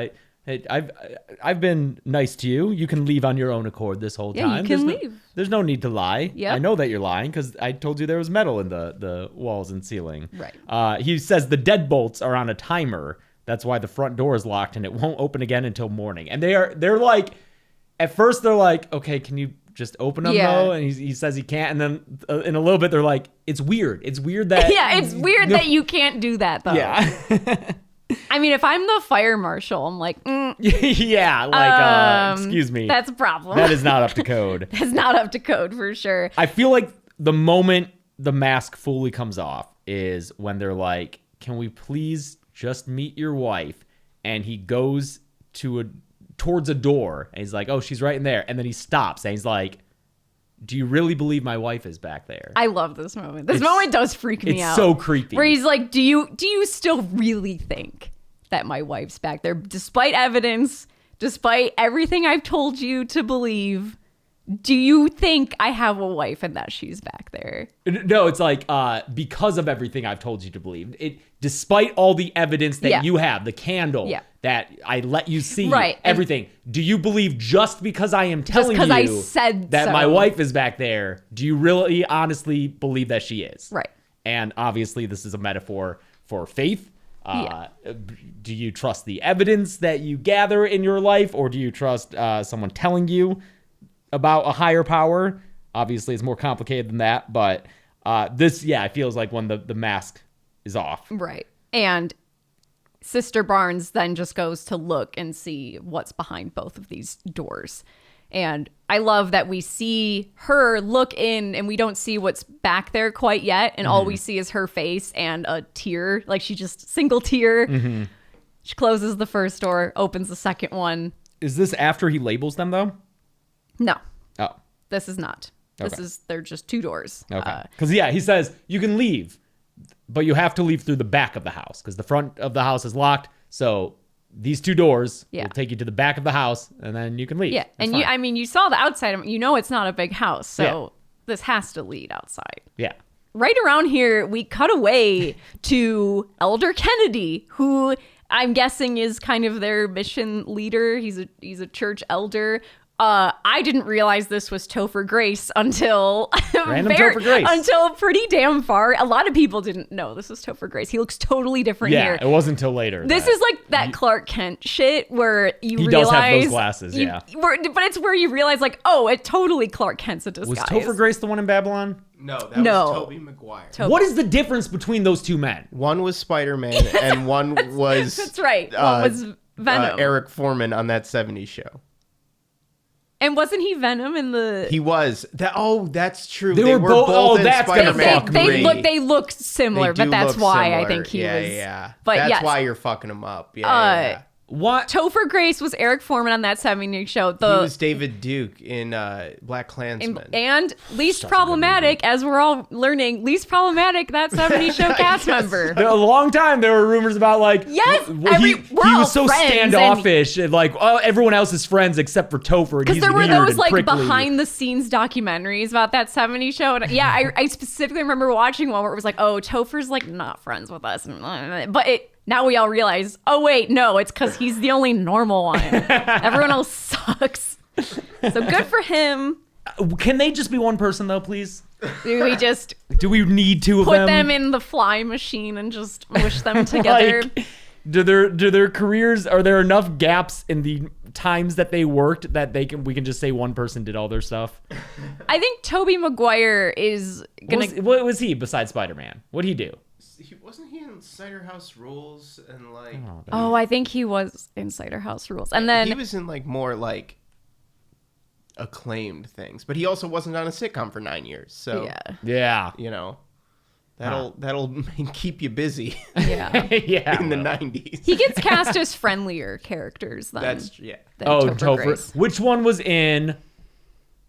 I've been nice to you. You can leave on your own accord this whole time. You can leave. There's no need to lie. Yep. I know that you're lying because I told you there was metal in the walls and ceiling." Right. He says the deadbolts are on a timer. That's why the front door is locked and it won't open again until morning. And they're like, at first they're like, okay, can you just open them though? And he says he can't. And then in a little bit they're like, it's weird. It's weird that it's weird that you can't do that though. Yeah. I mean, if I'm the fire marshal, I'm like, excuse me. That's a problem. That is not up to code. That's not up to code for sure. I feel like the moment the mask fully comes off is when they're like, can we please just meet your wife? And he goes towards a door and he's like, oh, she's right in there. And then he stops and he's like, do you really believe my wife is back there? I love this moment. This moment does freak me out. It's so creepy. Where he's like, do you still really think that my wife's back there? Despite evidence, despite everything I've told you to believe, do you think I have a wife and that she's back there? No, it's like because of everything I've told you to believe. Despite all the evidence that you have, the candle that I let you see, everything. Do you believe just because I am telling you I said that so. my wife is back there? Do you really honestly believe that she is? Right. And obviously, this is a metaphor for faith. Do you trust the evidence that you gather in your life, or do you trust someone telling you about a higher power? Obviously, it's more complicated than that, but this, it feels like when the mask is off. Right. And Sister Barnes then just goes to look and see what's behind both of these doors. And I love that we see her look in and we don't see what's back there quite yet. And all we see is her face and a tear. Like she just single tear. She closes the first door, opens the second one. Is this after he labels them though? No. Oh. This is not. Okay. They're just two doors. Okay. Because he says you can leave, but you have to leave through the back of the house because the front of the house is locked. So these two doors will take you to the back of the house, and then you can leave. Yeah, That's and fine. you saw the outside. You know it's not a big house, so this has to lead outside. Yeah. Right around here, we cut away to Elder Kennedy, who I'm guessing is kind of their mission leader. He's a church elder. I didn't realize this was Topher Grace until Topher Grace. until pretty damn far. A lot of people didn't know this was Topher Grace. He looks totally different here. Yeah, it wasn't until later. This is like that Clark Kent shit where you he realize does have those glasses, but it's where you realize like, oh, it totally Clark Kent's a disguise. Was Topher Grace the one in Babylon? No, that was Tobey Maguire. What is the difference between those two men? One was Spider-Man and one was... That's right. One was Venom. Eric Foreman on that 70s show. And wasn't he Venom in the... He was. That's true. They were both in that's gonna Spider-Man fuck they me. they look similar, They but do that's look why I similar. think he was... Yeah. But that's yes. why you're fucking him up. Yeah. What? Topher Grace was Eric Foreman on that 70s show. He was David Duke in Black Klansman. And least problematic, as we're all learning, least problematic, that 70s show cast member. A long time there were rumors about like Yes, he we're all was so friends, standoffish and like everyone else is friends except for Topher. Because there were weird those and like prickly. behind the scenes documentaries about that 70s show. And yeah, I specifically remember watching one where it was like, oh, Topher's like not friends with us. But now we all realize, oh wait, no, it's because he's the only normal one. Everyone else sucks. So good for him. Can they just be one person though, please? We just Do we need two of put them? them in the fly machine and just mush them together. Like, do their careers, are there enough gaps in the times that they worked that we can just say one person did all their stuff? I think Tobey Maguire is gonna. What was he besides Spider-Man? What'd he do? Wasn't he in Cider House Rules and like... Oh, I think he was in Cider House Rules, and then he was in like more like acclaimed things, but he also wasn't on a sitcom for 9 years. So Yeah. you know, that'll keep you busy. yeah, Yeah. in the 90s. he gets cast as friendlier characters than That's than Topher. Topher Grace. Which one was in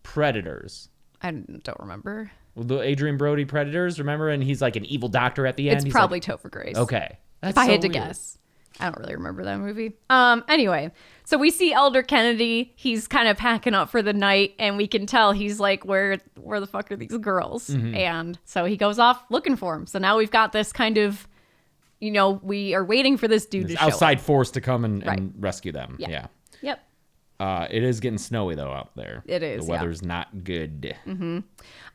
Predators? I don't remember. The Adrian Brody Predators, remember? And he's like an evil doctor at the end. It's He's probably like, Topher Grace. okay. That's If I so had to weird. guess. I don't really remember that movie. Anyway, so we see Elder Kennedy. He's kind of packing up for the night, and we can tell he's like, where the fuck are these girls? And so he goes off looking for them. So now we've got this kind of, we are waiting for this dude to show outside up. force to come and Right. rescue them. Yeah. Yep. It is getting snowy though out there. It is, The weather's not good.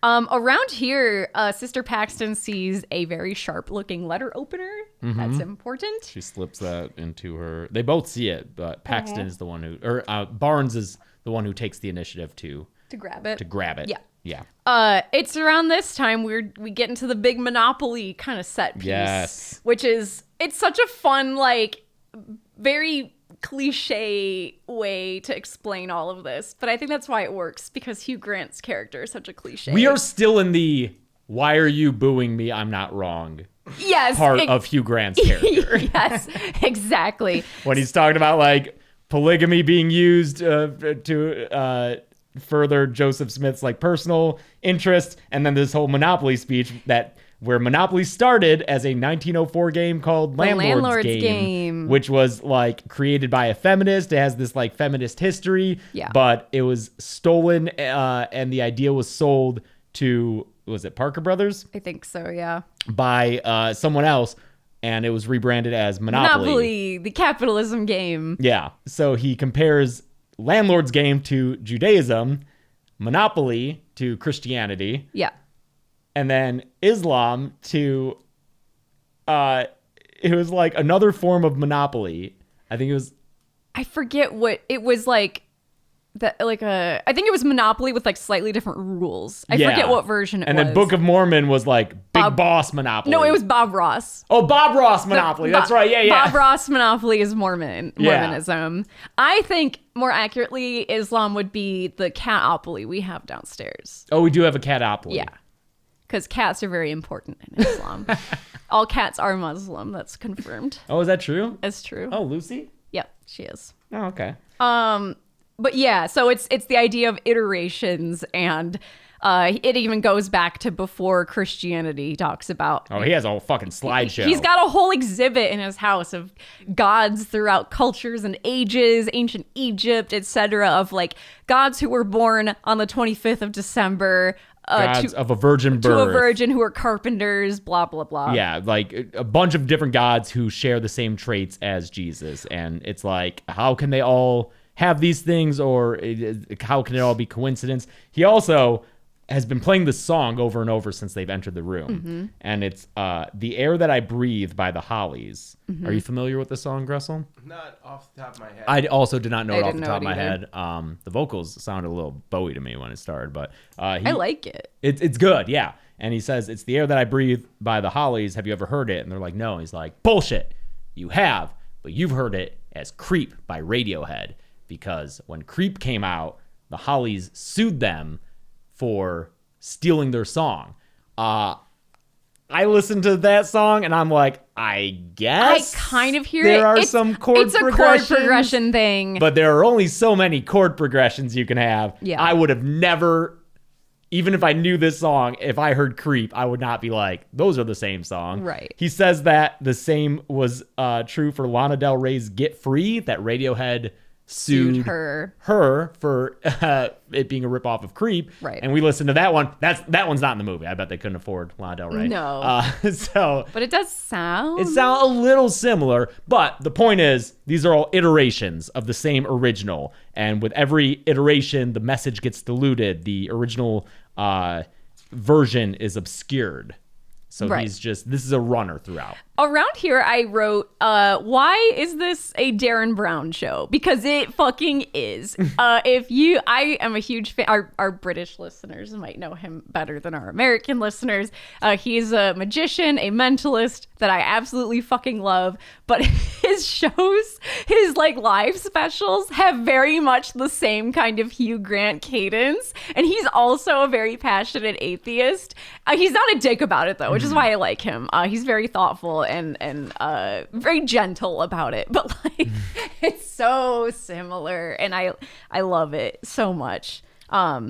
Around here, Sister Paxton sees a very sharp-looking letter opener. That's important. She slips that into her. They both see it, but Paxton is the one who, or Barnes is the one who takes the initiative to grab it. Yeah. Yeah. It's around this time we get into the big Monopoly kind of set piece. Yes. Which is, it's such a fun, like, very cliche way to explain all of this. But I think that's why it works, because Hugh Grant's character is such a cliche. We are still in the "Why are you booing me? I'm not wrong" part of Hugh Grant's character. Yes, exactly. When he's talking about like polygamy being used to further Joseph Smith's like personal interest, and then this whole Monopoly speech that where Monopoly started as a 1904 game called Landlord's Game, which was like created by a feminist. It has this like feminist history, but it was stolen and the idea was sold to, was it Parker Brothers? I think so, yeah. By someone else, and it was rebranded as Monopoly. Monopoly, the capitalism game. Yeah. So he compares Landlord's Game to Judaism, Monopoly to Christianity. Yeah. And then Islam to, it was like another form of Monopoly. I think it was. I forget what it was like. I think it was Monopoly with like slightly different rules. I forget what version it was. And then Book of Mormon was like Big Boss Monopoly. No, it was Bob Ross. Oh, Bob Ross Monopoly. That's right. Yeah. Bob Ross Monopoly is Mormonism. I think more accurately, Islam would be the catopoly we have downstairs. Oh, we do have a catopoly. Yeah. Because cats are very important in Islam. All cats are Muslim. That's confirmed. Oh, is that true? It's true. Oh, Lucy? Yep, she is. Oh, okay. But yeah, so it's the idea of iterations, and it even goes back to before Christianity. He talks about. Oh, he has a whole fucking slideshow. He's got a whole exhibit in his house of gods throughout cultures and ages, ancient Egypt, etc. Of like gods who were born on the 25th of December. Gods of a virgin birth. To a virgin who are carpenters, blah, blah, blah. Yeah, like a bunch of different gods who share the same traits as Jesus. And it's like, how can they all have these things, or how can it all be coincidence? He also has been playing this song over and over since they've entered the room. Mm-hmm. And it's The Air That I Breathe by the Hollies. Mm-hmm. Are you familiar with the song, Gressel? Not off the top of my head. I also did not know it off the top of my head. The vocals sounded a little Bowie to me when it started, but I like it. It's good, yeah. And he says, it's The Air That I Breathe by the Hollies. Have you ever heard it? And they're like, no. And he's like, bullshit. You have, but you've heard it as Creep by Radiohead. Because when Creep came out, the Hollies sued them for stealing their song. I listened to that song and I'm like, I guess I kind of hear there it. are some chord progressions. It's a chord progression thing. But there are only so many chord progressions you can have. Yeah. I would have never, even if I knew this song, if I heard Creep, I would not be like, those are the same song. Right. He says that the same was true for Lana Del Rey's Get Free, that Radiohead sued her for it being a ripoff of Creep. Right. And we listened to that one. That one's not in the movie. I bet they couldn't afford Lana Del Rey. No. But it does sound. It sounds a little similar. But the point is, these are all iterations of the same original. And with every iteration, the message gets diluted. The original version is obscured. So he's just, this is a runner throughout. Around here, I wrote, why is this a Darren Brown show? Because it fucking is. I am a huge fan. Our British listeners might know him better than our American listeners. He's a magician, a mentalist that I absolutely fucking love. But his shows, his like live specials have very much the same kind of Hugh Grant cadence. And he's also a very passionate atheist. He's not a dick about it though, which is why I like him. He's very thoughtful and very gentle about it, but like it's so similar, and I love it so much.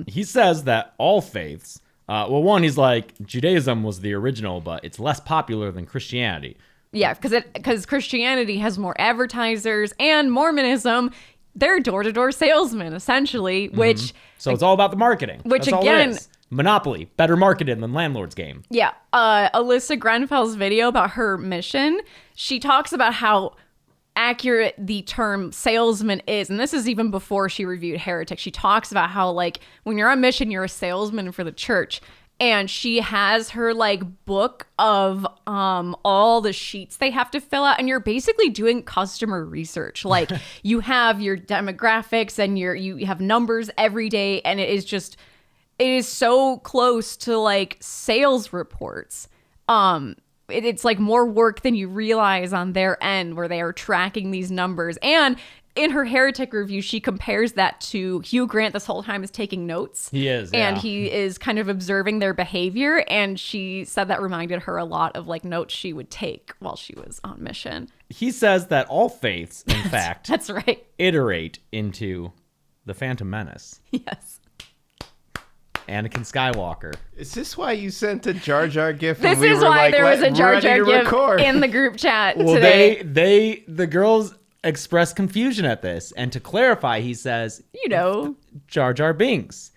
He says that all faiths, one, he's like, Judaism was the original, but it's less popular than Christianity. Yeah, because Christianity has more advertisers, and Mormonism, they're door-to-door salesmen essentially, which so it's all about the marketing. Which That's again. all it is. Monopoly, better marketed than Landlord's Game. Yeah. Alyssa Grenfell's video about her mission, she talks about how accurate the term salesman is. And this is even before she reviewed Heretic. She talks about how, like, when you're on mission, you're a salesman for the church. And she has her, like, book of all the sheets they have to fill out. And you're basically doing customer research. Like, you have your demographics and you have numbers every day. And it is so close to like sales reports. It's like more work than you realize on their end, where they are tracking these numbers. And in her Heretic review, she compares that to Hugh Grant this whole time is taking notes. He is, and yeah. he is kind of observing their behavior. And she said that reminded her a lot of like notes she would take while she was on mission. He says that all faiths, in fact, that's right, iterate into the Phantom Menace. Yes. Anakin Skywalker. Is this why you sent a Jar Jar gif? This and we is were why like, there was a Jar ready Jar to gif record? in the group chat Well, today. the girls expressed confusion at this, and to clarify, he says, You know, Jar Jar Binks.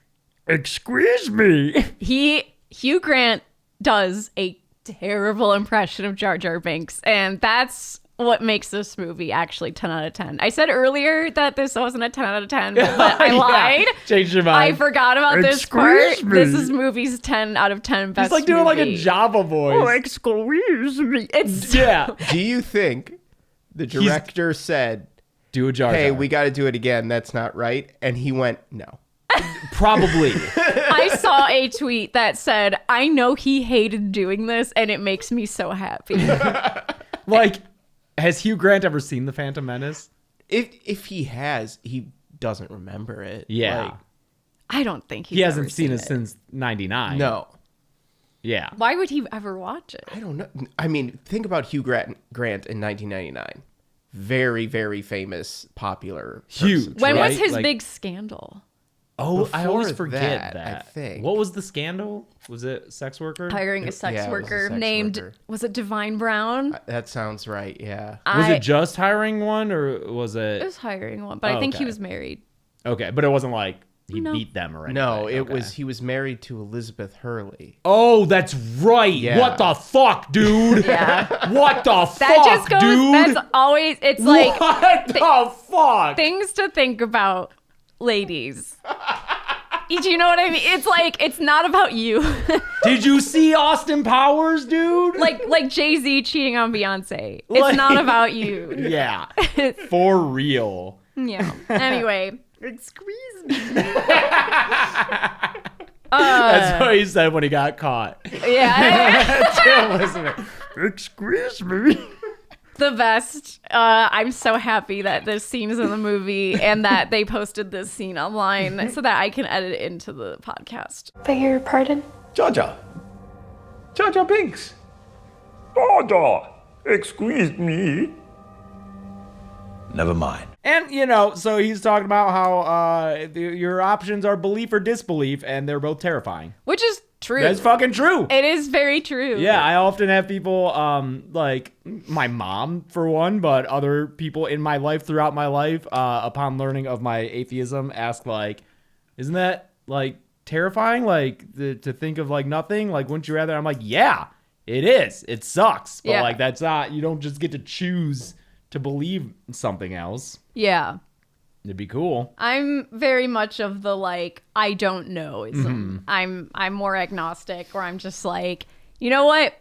Excuse me. Hugh Grant does a terrible impression of Jar Jar Binks, and that's what makes this movie actually 10 out of 10. I said earlier that this wasn't a 10 out of 10, but I lied. Changed your mind. I forgot about this part. Excuse me. This is movie's 10 out of 10 best He's like doing like a movie. Java voice. Oh, excuse me. It's Yeah. Do you think the director said, Do a Jar Jar. hey, we got to do it again. That's not right. And he went, no. Probably. I saw a tweet that said, I know he hated doing this and it makes me so happy. Like, has Hugh Grant ever seen The Phantom Menace? If he has, he doesn't remember it. Yeah. Like, I don't think He ever hasn't seen it since 99. no. Yeah. Why would he ever watch it? I don't know. I mean, think about Hugh Grant in 1999. Very, very famous, popular. Huge. person. When right? was his Like- big scandal? Oh, I always Before forget that, that. I think. What was the scandal? Was it sex worker? Hiring a sex yeah, it was a worker sex named, worker. was it Divine Brown? That sounds right. Yeah. Was it just hiring one or was it? It was hiring one, but I think he okay. was married. Okay, but it wasn't like he No. beat them or anything. No, it Okay. was. He was married to Elizabeth Hurley. Oh, that's right. Yeah. What the fuck, dude? Yeah. What the That fuck, just goes, dude? that's always, it's like What the fuck? things to think about, ladies. Do you know what I mean? It's like, it's not about you. Did you see Austin Powers, dude? like Jay-Z cheating on Beyonce. It's Like- not about you. Yeah. For real. Yeah. Anyway. Excuse me. That's what he said when he got caught. Yeah. Excuse me. The best. I'm so happy that this scene is in the movie and that they posted this scene online so that I can edit it into the podcast. Beg your pardon? Jar Jar. Jar Jar Binks. Jar Jar. Excuse me. Never mind. And, so he's talking about how your options are belief or disbelief, and they're both terrifying. Which is true. That's fucking true. It is very true. Yeah, I often have people, like my mom, for one, but other people in my life throughout my life, upon learning of my atheism, ask, like, isn't that, like, terrifying? Like, to think of, like, nothing? Like, wouldn't you rather? I'm like, yeah, it is. It sucks. But, Yeah. like, that's not, you don't just get to choose to believe something else. Yeah. It'd be cool. I'm very much of the like I don't know-ism. Mm-hmm. I'm more agnostic, where I'm just like, you know what?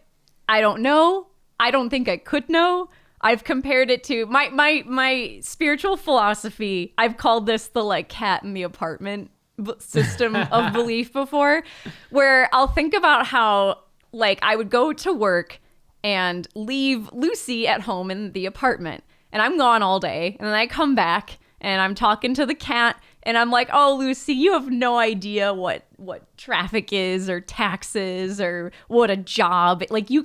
I don't know. I don't think I could know. I've compared it to my spiritual philosophy. I've called this the like cat in the apartment system of belief before, where I'll think about how like I would go to work and leave Lucy at home in the apartment, and I'm gone all day, and then I come back and I'm talking to the cat, and I'm like, oh, Lucy, you have no idea what traffic is or taxes or what a job. Like, you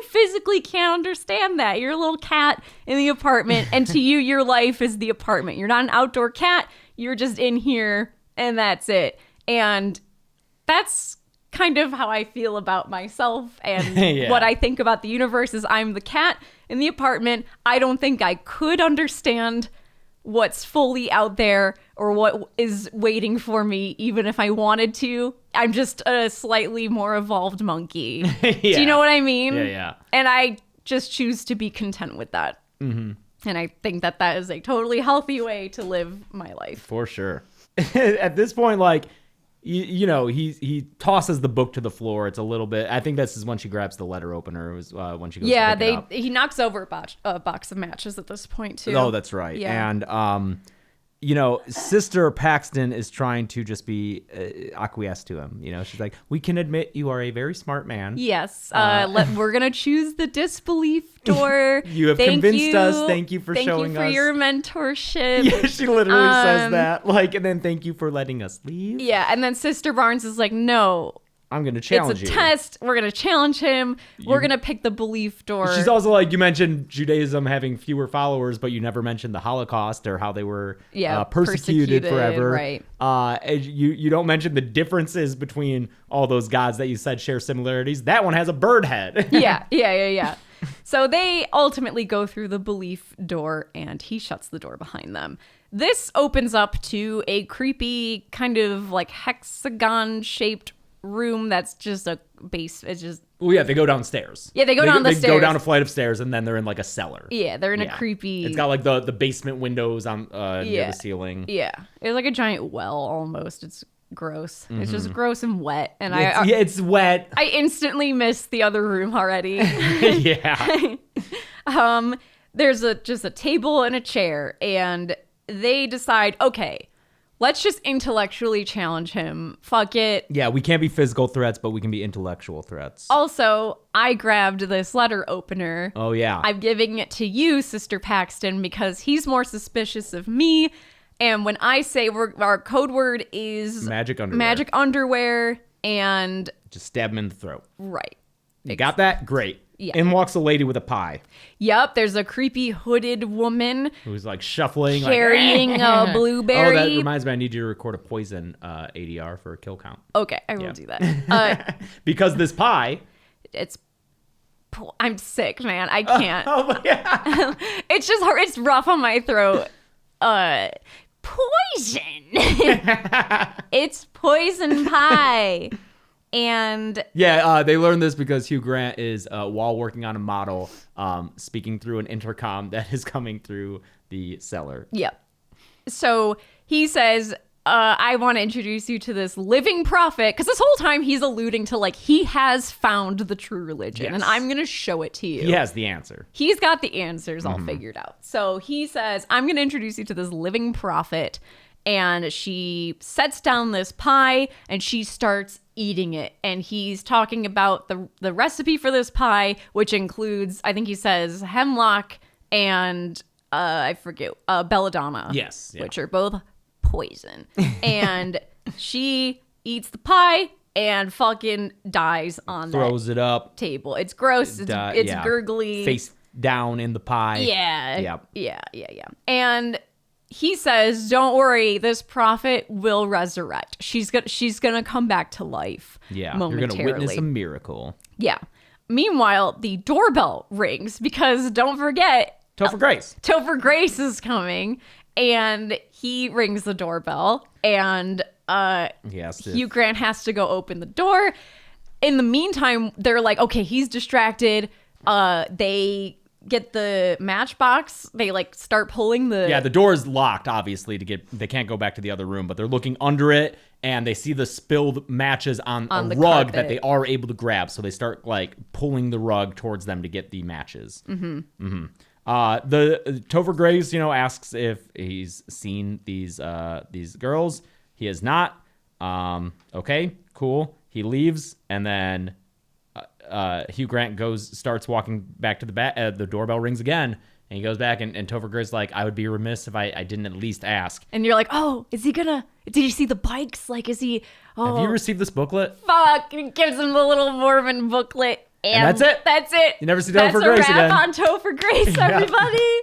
physically can't understand that. You're a little cat in the apartment, and to you, your life is the apartment. You're not an outdoor cat. You're just in here, and that's it. And that's kind of how I feel about myself and Yeah. what I think about the universe is I'm the cat in the apartment. I don't think I could understand what's fully out there or what is waiting for me, even if I wanted to. I'm just a slightly more evolved monkey. Do you know what I mean? Yeah. And I just choose to be content with that. Mm-hmm. And I think that that is a totally healthy way to live my life. For sure. At this point, like, he tosses the book to the floor. It's a little bit. I think this is when she grabs the letter opener. It was when she goes. Yeah, to pick it up. he knocks over a box of matches at this point too. Oh, that's right. Yeah. And Sister Paxton is trying to just be acquiesce to him. She's like, we can admit you are a very smart man. Yes. We're gonna choose the disbelief door. You have convinced us. Thank you for showing Thank you for us. your mentorship. Yeah, she literally says that. Like, and then thank you for letting us leave. Yeah, and then Sister Barnes is like, no, I'm going to challenge you. It's a test. We're going to challenge him. We're going to pick the belief door. She's also like, you mentioned Judaism having fewer followers, but you never mentioned the Holocaust or how they were persecuted forever. Right. You don't mention the differences between all those gods that you said share similarities. That one has a bird head. Yeah. So they ultimately go through the belief door, and he shuts the door behind them. This opens up to a creepy kind of like hexagon-shaped room that's just a base. It's just... Well, yeah, they go downstairs. Yeah, they go down the stairs. They go down a flight of stairs, and then they're in like a cellar. Yeah, they're in a creepy... It's got like the basement windows on near the ceiling. Yeah, it's like a giant well almost. It's gross. It's just gross and wet. And it's wet. I instantly missed the other room already. Yeah. There's just a table and a chair, and they decide, okay, let's just intellectually challenge him. Fuck it. Yeah, we can't be physical threats, but we can be intellectual threats. Also, I grabbed this letter opener. Oh, yeah. I'm giving it to you, Sister Paxton, because he's more suspicious of me. And when I say our code word is magic underwear, and just stab him in the throat. Right. You got that? Great. Yeah. In walks a lady with a pie. Yep, there's a creepy hooded woman who's like shuffling, carrying a blueberry. Oh, that reminds me, I need you to record a poison ADR for a kill count. Okay, I will do that. Because this pie, I'm sick, man. I can't. Oh my God. It's just hard. It's rough on my throat. Poison. It's poison pie. And they learned this because Hugh Grant is while working on a model, speaking through an intercom that is coming through the cellar. Yep. So he says, I want to introduce you to this living prophet, because this whole time he's alluding to like he has found the true religion, and I'm going to show it to you. He has the answer. He's got the answers all figured out. So he says, I'm going to introduce you to this living prophet. And she sets down this pie and she starts eating it. And he's talking about the recipe for this pie, which includes, I think he says, hemlock and I forget, belladonna. Yes. Yeah. Which are both poison. And she eats the pie and fucking dies on Throws it up. table. It's gross. It's gurgly. Face down in the pie. Yeah. Yeah. And he says, don't worry, this prophet will resurrect. She's gonna come back to life. Yeah, momentarily. You're gonna witness a miracle. Yeah. Meanwhile, the doorbell rings because don't forget, Topher Grace. Topher Grace is coming, and he rings the doorbell, and Hugh Grant has to go open the door. In the meantime, they're like, okay, he's distracted. They get the matchbox. They like start pulling the door is locked, obviously, they can't go back to the other room, but they're looking under it and they see the spilled matches on a the rug carpet that they are able to grab, so they start like pulling the rug towards them to get the matches. The Topher Grace asks if he's seen these girls. He has not. Okay, cool. He leaves, and then Hugh Grant starts walking back to the doorbell rings again, and he goes back, and Topher Grace is like, I would be remiss if I didn't at least ask. And you're like, oh, is he gonna? Did you see the bikes? Like, is he? Oh, have you received this booklet? Fuck! And it gives him the little Mormon booklet, and that's it. That's it. You never see Topher Grace again. That's a wrap on Topher Grace, everybody.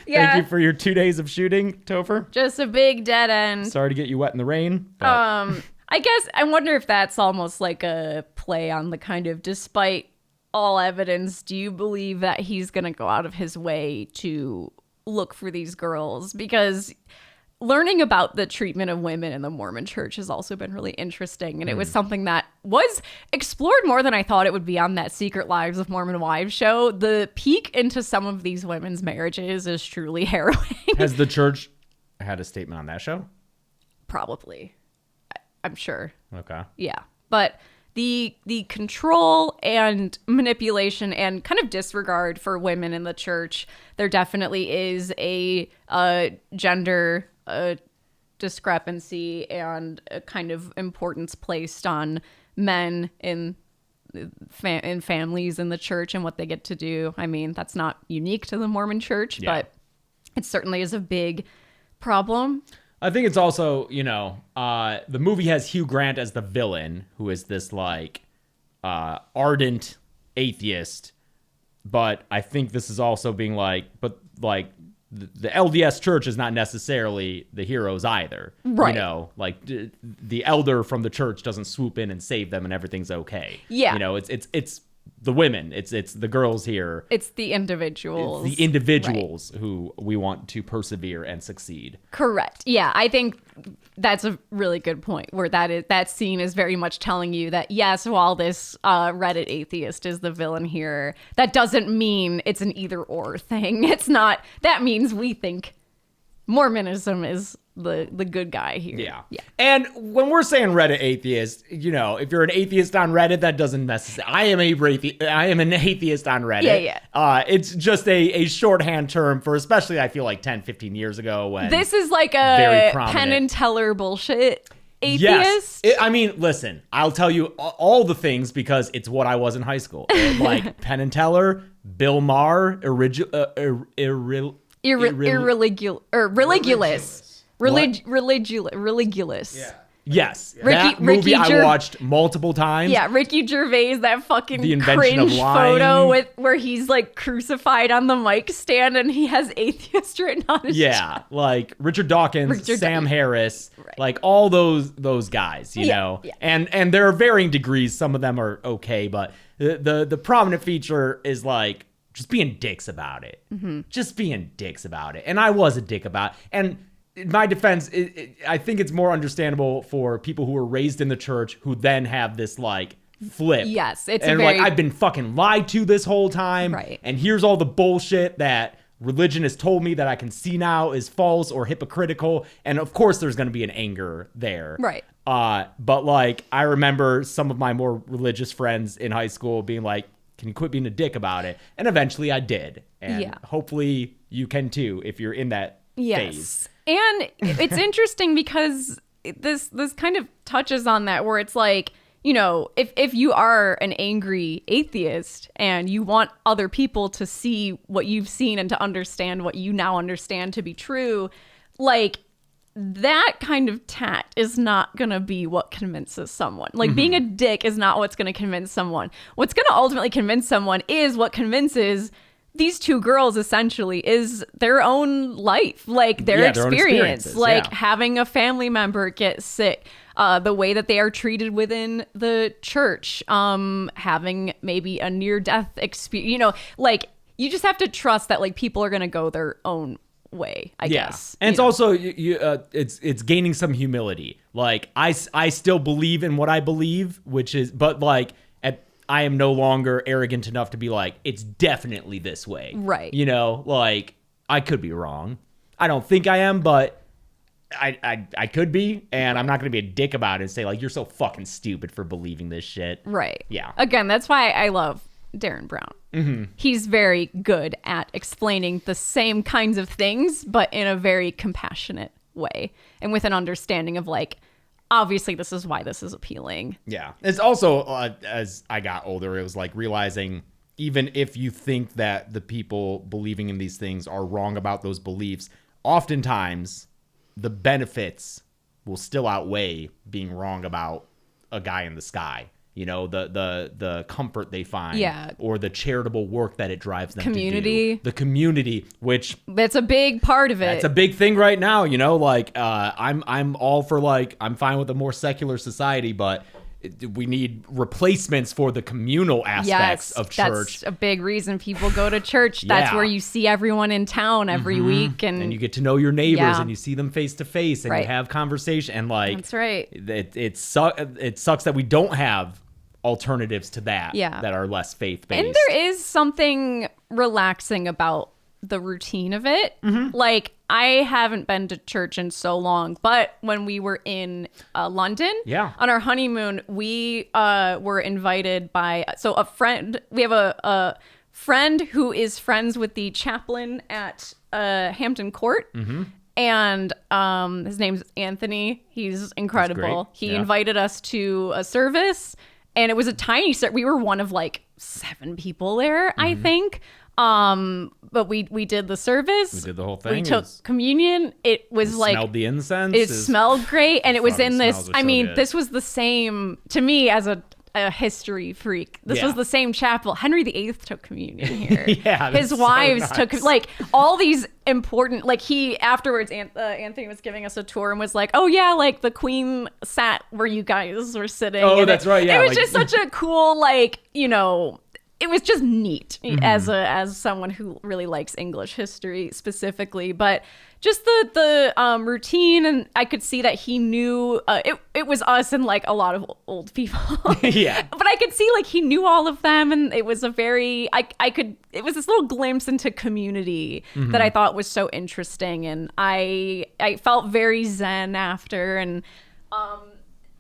Yeah. Thank you for your 2 days of shooting, Topher. Just a big dead end. Sorry to get you wet in the rain. But... I guess I wonder if that's almost like a play on the kind of, despite all evidence, do you believe that he's going to go out of his way to look for these girls? Because learning about the treatment of women in the Mormon church has also been really interesting. And it was something that was explored more than I thought it would be on that Secret Lives of Mormon Wives show. The peek into some of these women's marriages is truly harrowing. Has the church had a statement on that show? Probably. I'm sure. Okay. Yeah. But the control and manipulation and kind of disregard for women in the church, there definitely is a gender discrepancy and a kind of importance placed on men in families in the church and what they get to do. I mean, that's not unique to the Mormon church, but it certainly is a big problem. I think it's also, the movie has Hugh Grant as the villain, who is this like ardent atheist. But I think this is also being like, the LDS church is not necessarily the heroes either. Right. The elder from the church doesn't swoop in and save them and everything's okay. Yeah. It's the women. It's the girls here. It's the individuals. It's the individuals who we want to persevere and succeed. Correct. Yeah, I think that's a really good point where that scene is very much telling you that, yes, while this Reddit atheist is the villain here, that doesn't mean it's an either or thing. It's not. That means we think Mormonism is the good guy here. Yeah. And when we're saying Reddit atheist, if you're an atheist on Reddit, that doesn't necessarily. I am an atheist on Reddit. Yeah. It's just a shorthand term for, especially I feel like 10, 15 years ago when this is like a Penn and Teller bullshit atheist. Yes. Listen, I'll tell you all the things because it's what I was in high school. Like Penn and Teller, Bill Maher, Religulous. Yeah. Yes. That movie I watched multiple times. Yeah, Ricky Gervais, that fucking The Invention of cringe Lying. photo where he's like crucified on the mic stand and he has atheist written on his chest. Like Richard Dawkins, Sam Harris, like all those guys, you know. Yeah. And there are varying degrees. Some of them are okay, but the prominent feature is like just being dicks about it. Mm-hmm. Just being dicks about it. And I was a dick about it. And in my defense, I think it's more understandable for people who were raised in the church who then have this like flip. Yes, I've been fucking lied to this whole time. Right. And here's all the bullshit that religion has told me that I can see now is false or hypocritical. And of course there's going to be an anger there. Right. But like, I remember some of my more religious friends in high school being like, can you quit being a dick about it? And eventually I did. And hopefully you can too if you're in that phase. And it's interesting because this kind of touches on that where it's like, if you are an angry atheist and you want other people to see what you've seen and to understand what you now understand to be true, like that kind of tact is not going to be what convinces someone. Like being a dick is not what's going to convince someone. What's going to ultimately convince someone is what convinces these two girls essentially is their own life, like their experience, like having a family member get sick, the way that they are treated within the church, having maybe a near-death experience, like you just have to trust that like people are going to go their own way, I guess. And it's also it's gaining some humility. Like I still believe in what I believe, but like I am no longer arrogant enough to be like, it's definitely this way. Right. Like I could be wrong. I don't think I am, but I could be, and I'm not going to be a dick about it and say like, you're so fucking stupid for believing this shit. Right. Yeah. Again, that's why I love Darren Brown. Mm-hmm. He's very good at explaining the same kinds of things, but in a very compassionate way and with an understanding of like, obviously this is why this is appealing. Yeah. It's also, as I got older, it was like realizing even if you think that the people believing in these things are wrong about those beliefs, oftentimes the benefits will still outweigh being wrong about a guy in the sky. The comfort they find, or the charitable work that it drives them to do. The community, which that's a big part of it. That's a big thing right now. I'm all for like I'm fine with a more secular society, but we need replacements for the communal aspects of church. That's a big reason people go to church. That's where you see everyone in town every week, and you get to know your neighbors, and you see them face to face, and you have conversation. And like that's right. It sucks that we don't have alternatives to that that are less faith-based. And there is something relaxing about the routine of it. Mm-hmm. Like I haven't been to church in so long, but when we were in London on our honeymoon, we were invited by a friend. We have a friend who is friends with the chaplain at Hampton Court. Mm-hmm. And his name's Anthony. He's incredible. He invited us to a service. And it was a tiny set. We were one of like 7 people there, I think. But we did the service. We did the whole thing. We took communion. It was like smelled the incense. It smelled great, and it was in this. smells I so mean, good. this was the same to me as a history freak. This was the same chapel. Henry VIII took communion here. Yeah, his that's wives so took nuts. like all these important. Like he afterwards, Anthony was giving us a tour and was like, "Oh yeah, like the Queen sat where you guys were sitting." Oh, And that's right, yeah, it was like- just such a cool, like, you know. It was just neat as someone who really likes English history specifically, but just the routine, and I could see that he knew it was us and like a lot of old people. Yeah. But I could see like he knew all of them, and it was a very it was this little glimpse into community that I thought was so interesting, and I felt very zen after, and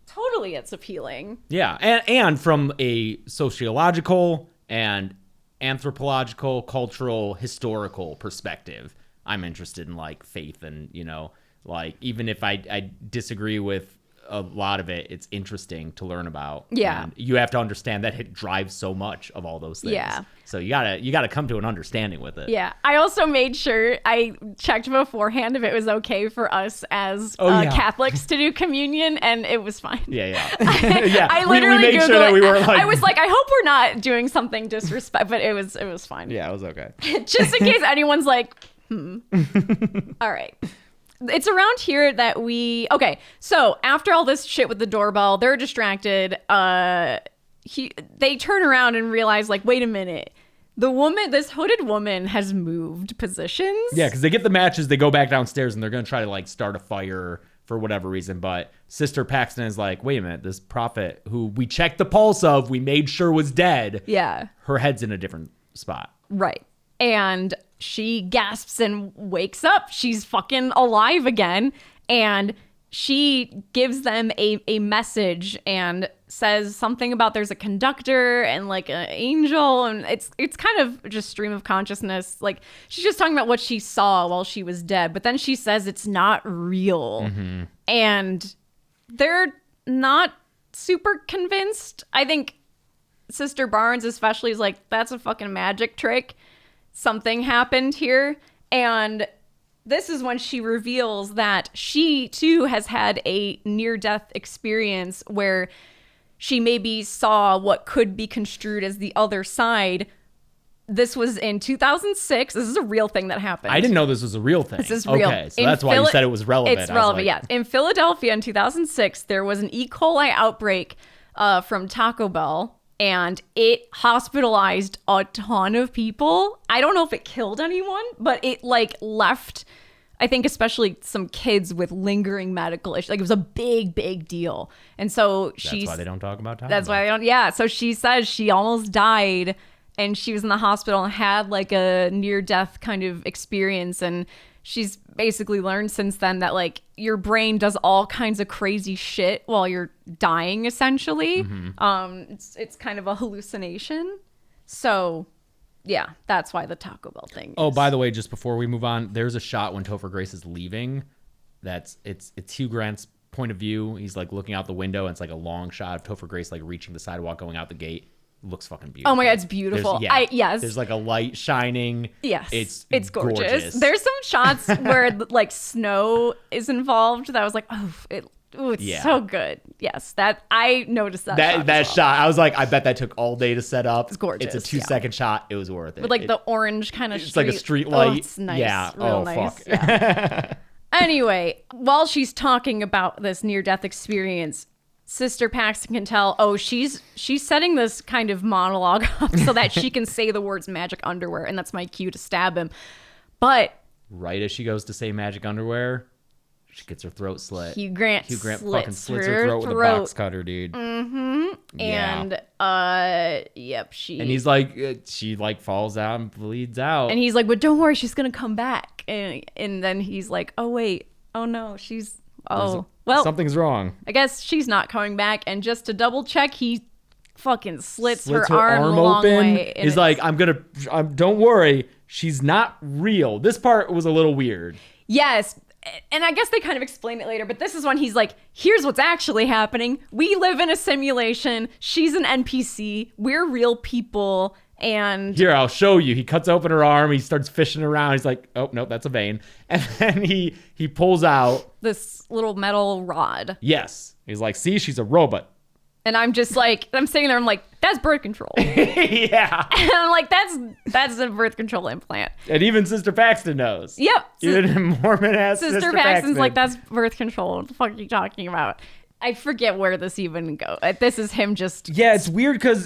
totally it's appealing. Yeah, and from a sociological and anthropological, cultural, historical perspective, I'm interested in like faith, and you know, like even if I disagree with a lot of it, it's interesting to learn about. Yeah. And you have to understand that it drives so much of all those things. Yeah. So you gotta come to an understanding with it. Yeah. I also made sure I checked beforehand if it was okay for us as yeah. Catholics to do communion, and it was fine. Yeah, yeah. Yeah. I we literally made Googled sure that we it. were like I was like, I hope we're not doing something disrespect, but it was fine. yeah, it was okay. Just in case anyone's like, All right. It's around here that okay, so after all this shit with the doorbell, they're distracted. They turn around and realize, like, wait a minute. This hooded woman has moved positions. Yeah, because they get the matches, they go back downstairs, and they're going to try to, like, start a fire for whatever reason. But Sister Paxton is like, wait a minute, this prophet who we checked the pulse of, we made sure was dead. Yeah. Her head's in a different spot. Right. And she gasps and wakes up. She's fucking alive again. And she gives them a message and says something about there's a conductor and like an angel, and it's kind of just stream of consciousness. Like she's just talking about what she saw while she was dead, but then she says it's not real. And they're not super convinced. I think Sister Barnes especially is like, that's a fucking magic trick. Something happened here. And this is when she reveals that she too has had a near-death experience where she maybe saw what could be construed as the other side. This was in 2006. This is a real thing that happened. I didn't know this was a real thing. This is real. Okay, so that's why you said it was relevant. It's I was relevant, like, yeah. In Philadelphia in 2006, there was an E. coli outbreak from Taco Bell, and it hospitalized a ton of people. I don't know if it killed anyone, but it like left, I think especially some kids with lingering medical issues. Like it was a big, big deal. And so That's why they don't talk about Taco That's Bell. why they don't. Yeah. So she says she almost died, and she was in the hospital and had like a near-death kind of experience. And she's basically learned since then that like your brain does all kinds of crazy shit while you're dying, essentially. It's kind of a hallucination. So yeah, that's why the Taco Bell thing. Oh, is- by the way, just before we move on, there's a shot when Topher Grace is leaving. It's Hugh Grant's point of view. He's like looking out the window, and it's like a long shot of Topher Grace like reaching the sidewalk, going out the gate. Looks fucking beautiful. Oh my God, it's beautiful. Yes. There's like a light shining. Yes, It's gorgeous. There's some shots where like snow is involved that I was like, it's Yeah. so good. Yes, that I noticed that shot. That as well. shot, I was like, I bet that took all day to set up. It's gorgeous, It's a 2-second shot. It was worth it. with like the orange kind of. It's like a street light. Oh, it's nice. Yeah. Real Oh, nice. fuck. Yeah. Anyway, while she's talking about this near-death experience, Sister Paxton can tell, she's setting this kind of monologue up so that she can say the words magic underwear, and that's my cue to stab him. But Right as she goes to say magic underwear, she gets her throat slit. Hugh Grant fucking slits her throat with a box cutter, dude. And yep, she And he's like, she like falls out and bleeds out. and he's like, but don't worry, she's gonna come back. And then he's like, oh wait, oh no, well, Something's wrong. I guess she's not coming back. And just to double check, he fucking slits her Slits arm a long way. And He's like, don't worry, she's not real. This part was a little weird. yes. And I guess they kind of explain it later, but this is when he's like, here's what's actually happening. We live in a simulation. She's an NPC. We're real people. And here, I'll show you. He cuts open her arm. He starts fishing around. He's like, oh, no, that's a vein. And then he pulls out this little metal rod. Yes. He's like, see, she's a robot. And I'm just like, I'm sitting there, I'm like, that's birth control. Yeah. And I'm like, that's a birth control implant. And even Sister Paxton knows. Yep. Even Mormon-ass Sister Paxton's like, that's birth control. What the fuck are you talking about? I forget where this even goes. This is him just... Yeah, it's weird because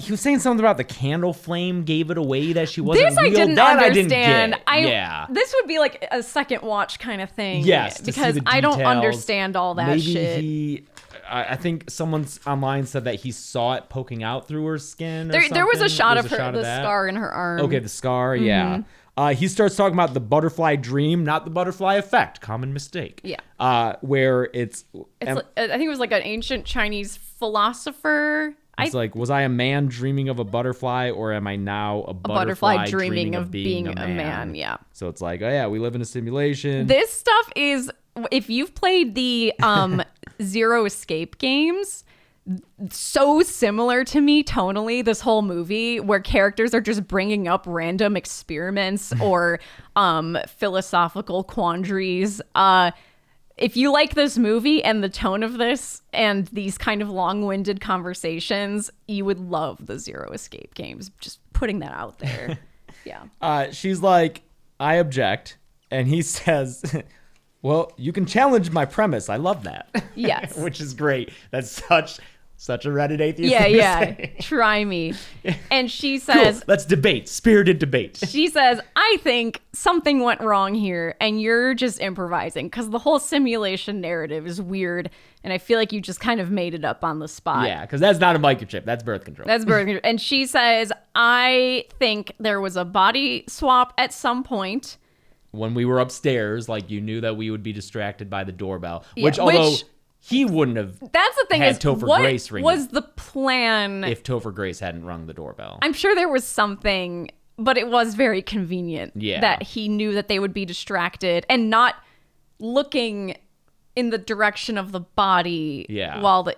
he was saying something about the candle flame gave it away that she wasn't This real. I didn't that understand. I didn't get. This would be like a second watch kind of thing. Yes, because I don't understand all that shit. I think someone online said that he saw it poking out through her skin. There was a shot of her, the scar in her arm. Okay, the scar, yeah. He starts talking about the butterfly dream, not the butterfly effect. Common mistake. Yeah. Where it's like, I think it was like an ancient Chinese philosopher. It's like, was I a man dreaming of a butterfly, or am I now a butterfly dreaming of being a man? Yeah. So it's like, oh yeah, we live in a simulation. This stuff is, if you've played the Zero Escape games, so similar to me tonally, this whole movie, where characters are just bringing up random experiments or philosophical quandaries. If you like this movie and the tone of this and these kind of long-winded conversations, you would love the Zero Escape games. Just putting that out there. Yeah. She's like, I object. And he says, well, you can challenge my premise. I love that. Yes. Which is great. That's such a Reddit atheist Yeah, thing to yeah. say. Try me. And she says... Cool. Let's debate. Spirited debate. She says, I think something went wrong here, and you're just improvising, because the whole simulation narrative is weird, and I feel like you just kind of made it up on the spot. Yeah, because that's not a microchip. That's birth control. That's birth control. And she says, I think there was a body swap at some point. When we were upstairs, like, you knew that we would be distracted by the doorbell, Yeah, which although... He wouldn't have. That's the thing. Had Is Topher what Grace ring was it. the plan? If Topher Grace hadn't rung the doorbell, I'm sure there was something, but it was very convenient. Yeah. That he knew that they would be distracted and not looking in the direction of the body. Yeah. While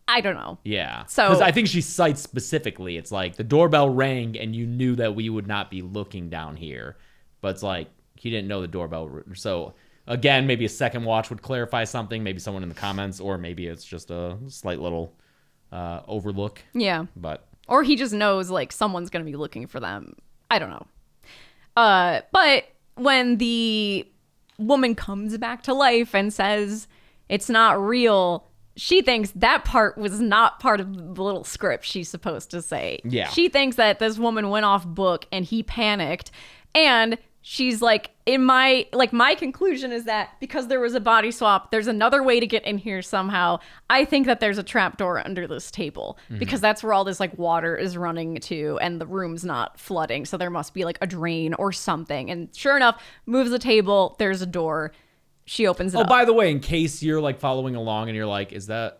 I don't know. Yeah. So because I think she cites specifically, it's like the doorbell rang and you knew that we would not be looking down here, but it's like he didn't know the doorbell. So. Again, maybe a second watch would clarify something. Maybe someone in the comments, or maybe it's just a slight little overlook. Yeah. But or he just knows like someone's gonna be looking for them. I don't know. But when the woman comes back to life and says it's not real, she thinks that part was not part of the little script she's supposed to say. Yeah. She thinks that this woman went off book and he panicked, and she's like, my conclusion is that because there was a body swap, there's another way to get in here somehow. I think that there's a trapdoor under this table because that's where all this like water is running to and the room's not flooding. So there must be like a drain or something. And sure enough, moves the table. There's a door. She opens it up. Oh, by the way, in case you're like following along and you're like, is the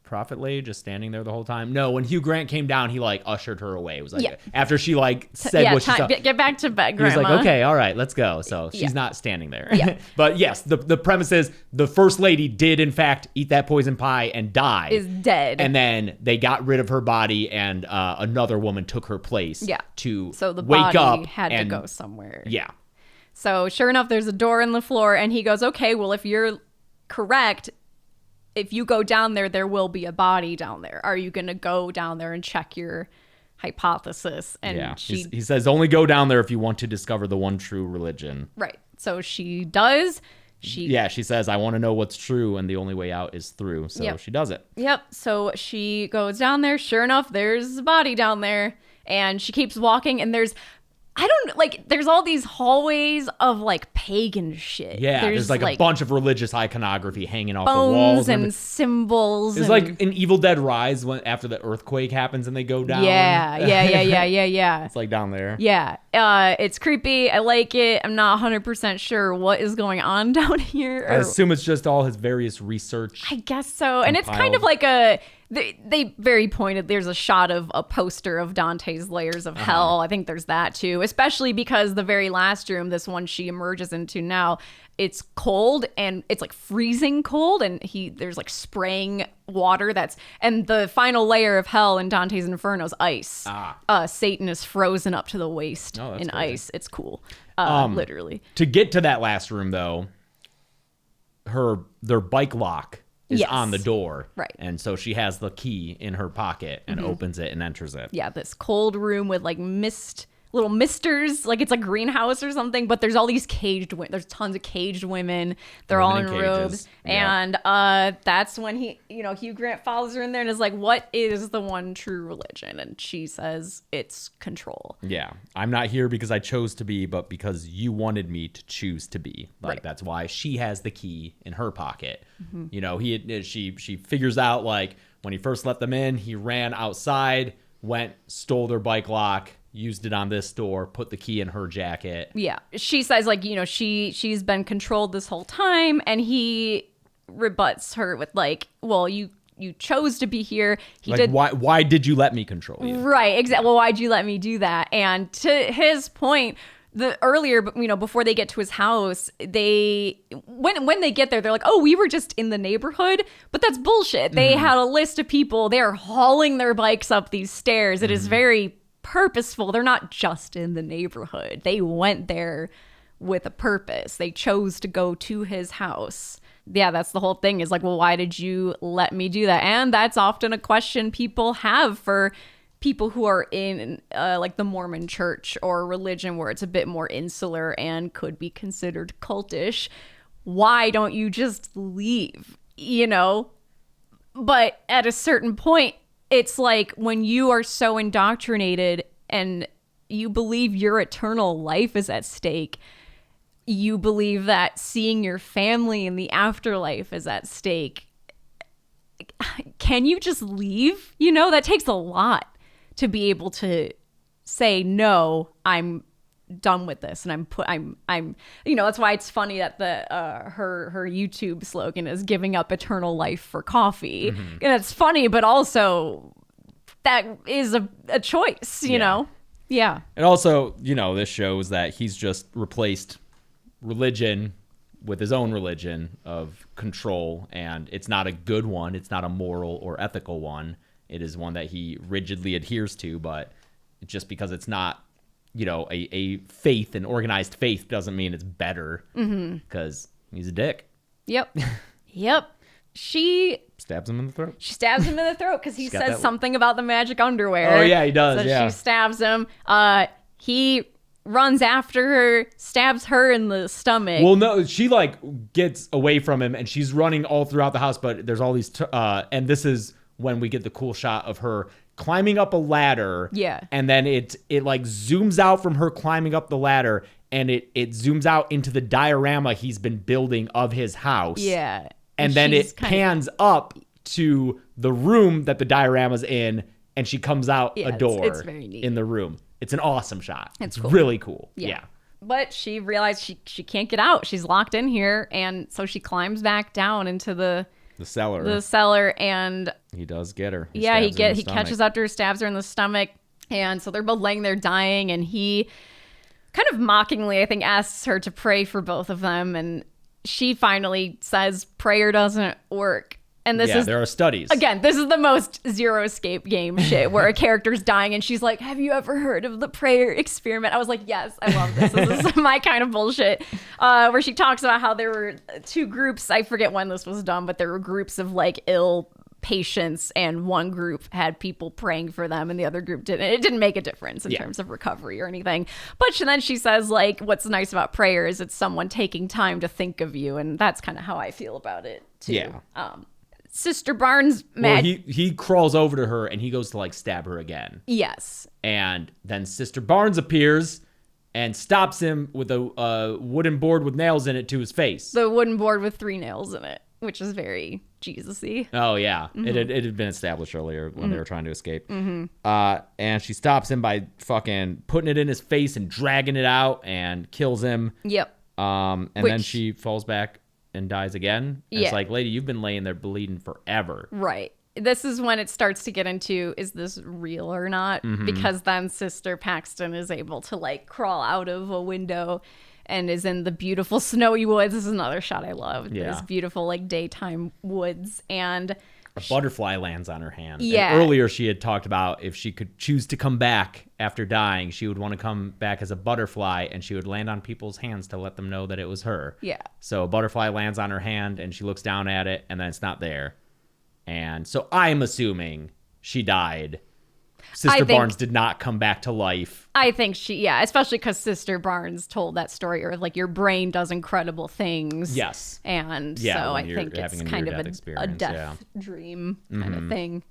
prophet lady just standing there the whole time? No, when Hugh Grant came down, he like ushered her away. It was like after she like said what she saw. Get back to bed, Grandma. He was like, okay, all right, let's go. So she's not standing there. Yeah. But yes, the premise is the first lady did in fact eat that poison pie and die. Is dead. And then they got rid of her body and another woman took her place. Yeah. To so the wake body up had and, to go somewhere. Yeah. So sure enough, there's a door in the floor, and he goes, okay, well, if you're correct, if you go down there, there will be a body down there. Are you going to go down there and check your hypothesis? And he says, only go down there if you want to discover the one true religion. Right. So she does. She says, I want to know what's true, and the only way out is through. So she does it. Yep. So she goes down there. Sure enough, there's a body down there. And she keeps walking, and there's all these hallways of like pagan shit. Yeah, there's like a bunch of religious iconography hanging off the bones walls and symbols. It's like in Evil Dead Rise after the earthquake happens and they go down. Yeah. It's like down there. Yeah, it's creepy. I like it. I'm not 100% sure what is going on down here. I assume it's just all his various research. I guess so. And it's kind of like a They very pointed. There's a shot of a poster of Dante's Layers of Hell. I think there's that too, especially because the very last room, this one she emerges into now, it's cold and it's like freezing cold, and there's like spraying water and the final layer of hell in Dante's Inferno is ice. Satan is frozen up to the waist in ice. It's cool. Literally. To get to that last room though, their bike lock is on the door. Right. And so she has the key in her pocket and opens it and enters it. Yeah, this cold room with like little misters, like it's a greenhouse or something, but there's all these caged women. There's tons of caged women. They're all in robes. Yeah. And that's when Hugh Grant follows her in there and is like, what is the one true religion? And she says it's control. Yeah. I'm not here because I chose to be, but because you wanted me to choose to be. Like, that's why she has the key in her pocket. She figures out, like, when he first let them in, he ran outside, stole their bike lock, used it on this door, put the key in her jacket. Yeah. She says, like, she's been controlled this whole time, and he rebuts her with, like, well, you chose to be here. Why did you let me control you? Right, exactly. Well, why'd you let me do that? And to his point, before they get to his house, when they get there, they're like, oh, we were just in the neighborhood, but that's bullshit. They had a list of people. They're hauling their bikes up these stairs. It is very purposeful. They're not just in the neighborhood. They went there with a purpose. They chose to go to his house. Yeah, that's the whole thing, is like, well, why did you let me do that? And that's often a question people have for people who are in like the Mormon church or religion where it's a bit more insular and could be considered cultish. Why don't you just leave? But at a certain point, it's like when you are so indoctrinated and you believe your eternal life is at stake, you believe that seeing your family in the afterlife is at stake. Can you just leave? That takes a lot to be able to say, no, I'm done with this. And I'm that's why it's funny that her YouTube slogan is giving up eternal life for coffee. And it's funny, but also that is a choice, you know? Yeah. And also, this shows that he's just replaced religion with his own religion of control, and it's not a good one. It's not a moral or ethical one. It is one that he rigidly adheres to, but just because it's not, a faith, an organized faith, doesn't mean it's better, because he's a dick. Yep. Yep. She stabs him in the throat. She stabs him in the throat because he says something about the magic underwear. Oh, yeah, he does. So yeah. She stabs him. He runs after her, stabs her in the stomach. Well, no, she gets away from him and she's running all throughout the house, but there's all these, and this is when we get the cool shot of her climbing up a ladder. Yeah. And then it zooms out from her climbing up the ladder, and it zooms out into the diorama he's been building of his house. Yeah. And then it pans up to the room that the diorama's in, and she comes out a door it's very neat. In the room. It's an awesome shot. It's cool. Really cool. Yeah. But she realized she can't get out. She's locked in here, and so she climbs back down into the cellar, and he does get her. He catches up to her, stabs her in the stomach, and so they're both laying there dying, and he kind of mockingly, I think, asks her to pray for both of them, and she finally says prayer doesn't work. And there are studies. Again, this is the most Zero Escape game shit where a character's dying and she's like, have you ever heard of the prayer experiment? I was like, yes, I love this. This is my kind of bullshit. Where she talks about how there were two groups. I forget when this was done, but there were groups of ill patients, and one group had people praying for them and the other group didn't. It didn't make a difference in terms of recovery or anything. But then she says, what's nice about prayer is it's someone taking time to think of you. And that's kind of how I feel about it too. Yeah. Sister Barnes, he crawls over to her and he goes to stab her again. Yes. And then Sister Barnes appears and stops him with a wooden board with nails in it to his face. The wooden board with 3 nails in it, which is very Jesus-y. Oh, yeah. Mm-hmm. It had been established earlier when they were trying to escape. Mm-hmm. And she stops him by fucking putting it in his face and dragging it out and kills him. Yep. Then she falls back and dies again. And it's like, lady, you've been laying there bleeding forever. Right. this is when it starts to get into, is this real or not? Because then Sister Paxton is able to like crawl out of a window and is in the beautiful snowy woods. This is another shot I love. Yeah. This beautiful like daytime woods, and A butterfly lands on her hand. Yeah. And earlier she had talked about if she could choose to come back after dying, she would want to come back as a butterfly, and she would land on people's hands to let them know that it was her. Yeah. So a butterfly lands on her hand, and she looks down at it, and then it's not there. And so I'm assuming she died. Sister Barnes did not come back to life. I think especially because Sister Barnes told that story, or like your brain does incredible things. Yes. And Yeah, so when I you're think it's having a kind of near-death a experience, death dream kind of thing,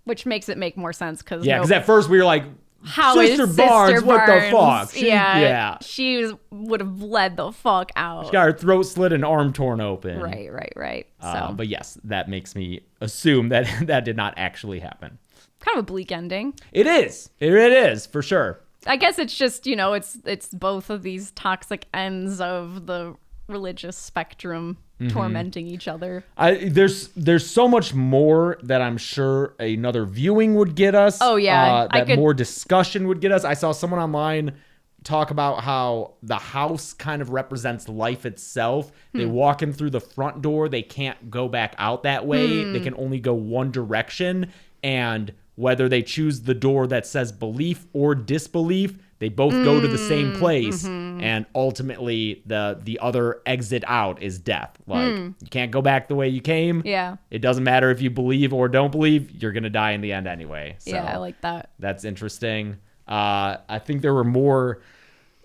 which makes it make more sense because Yeah, because at first we were like, how Sister is Barnes, Sister what the Barnes? fuck? She would have bled the fuck out. She got her throat slit and arm torn open. Right. So But yes, that makes me assume that that did not actually happen. kind of a bleak ending. It is. It is, for sure. I guess it's just, it's both of these toxic ends of the religious spectrum tormenting each other. There's so much more that I'm sure another viewing would get us. Oh, yeah. More discussion would get us. I saw someone online talk about how the house kind of represents life itself. They walk in through the front door. They can't go back out that way. They can only go one direction. And whether they choose the door that says belief or disbelief, they both go to the same place, and ultimately the other exit out is death. Like, you can't go back the way you came. Yeah. It doesn't matter if you believe or don't believe, you're going to die in the end anyway. So Yeah, I like that. that's interesting. I think there were more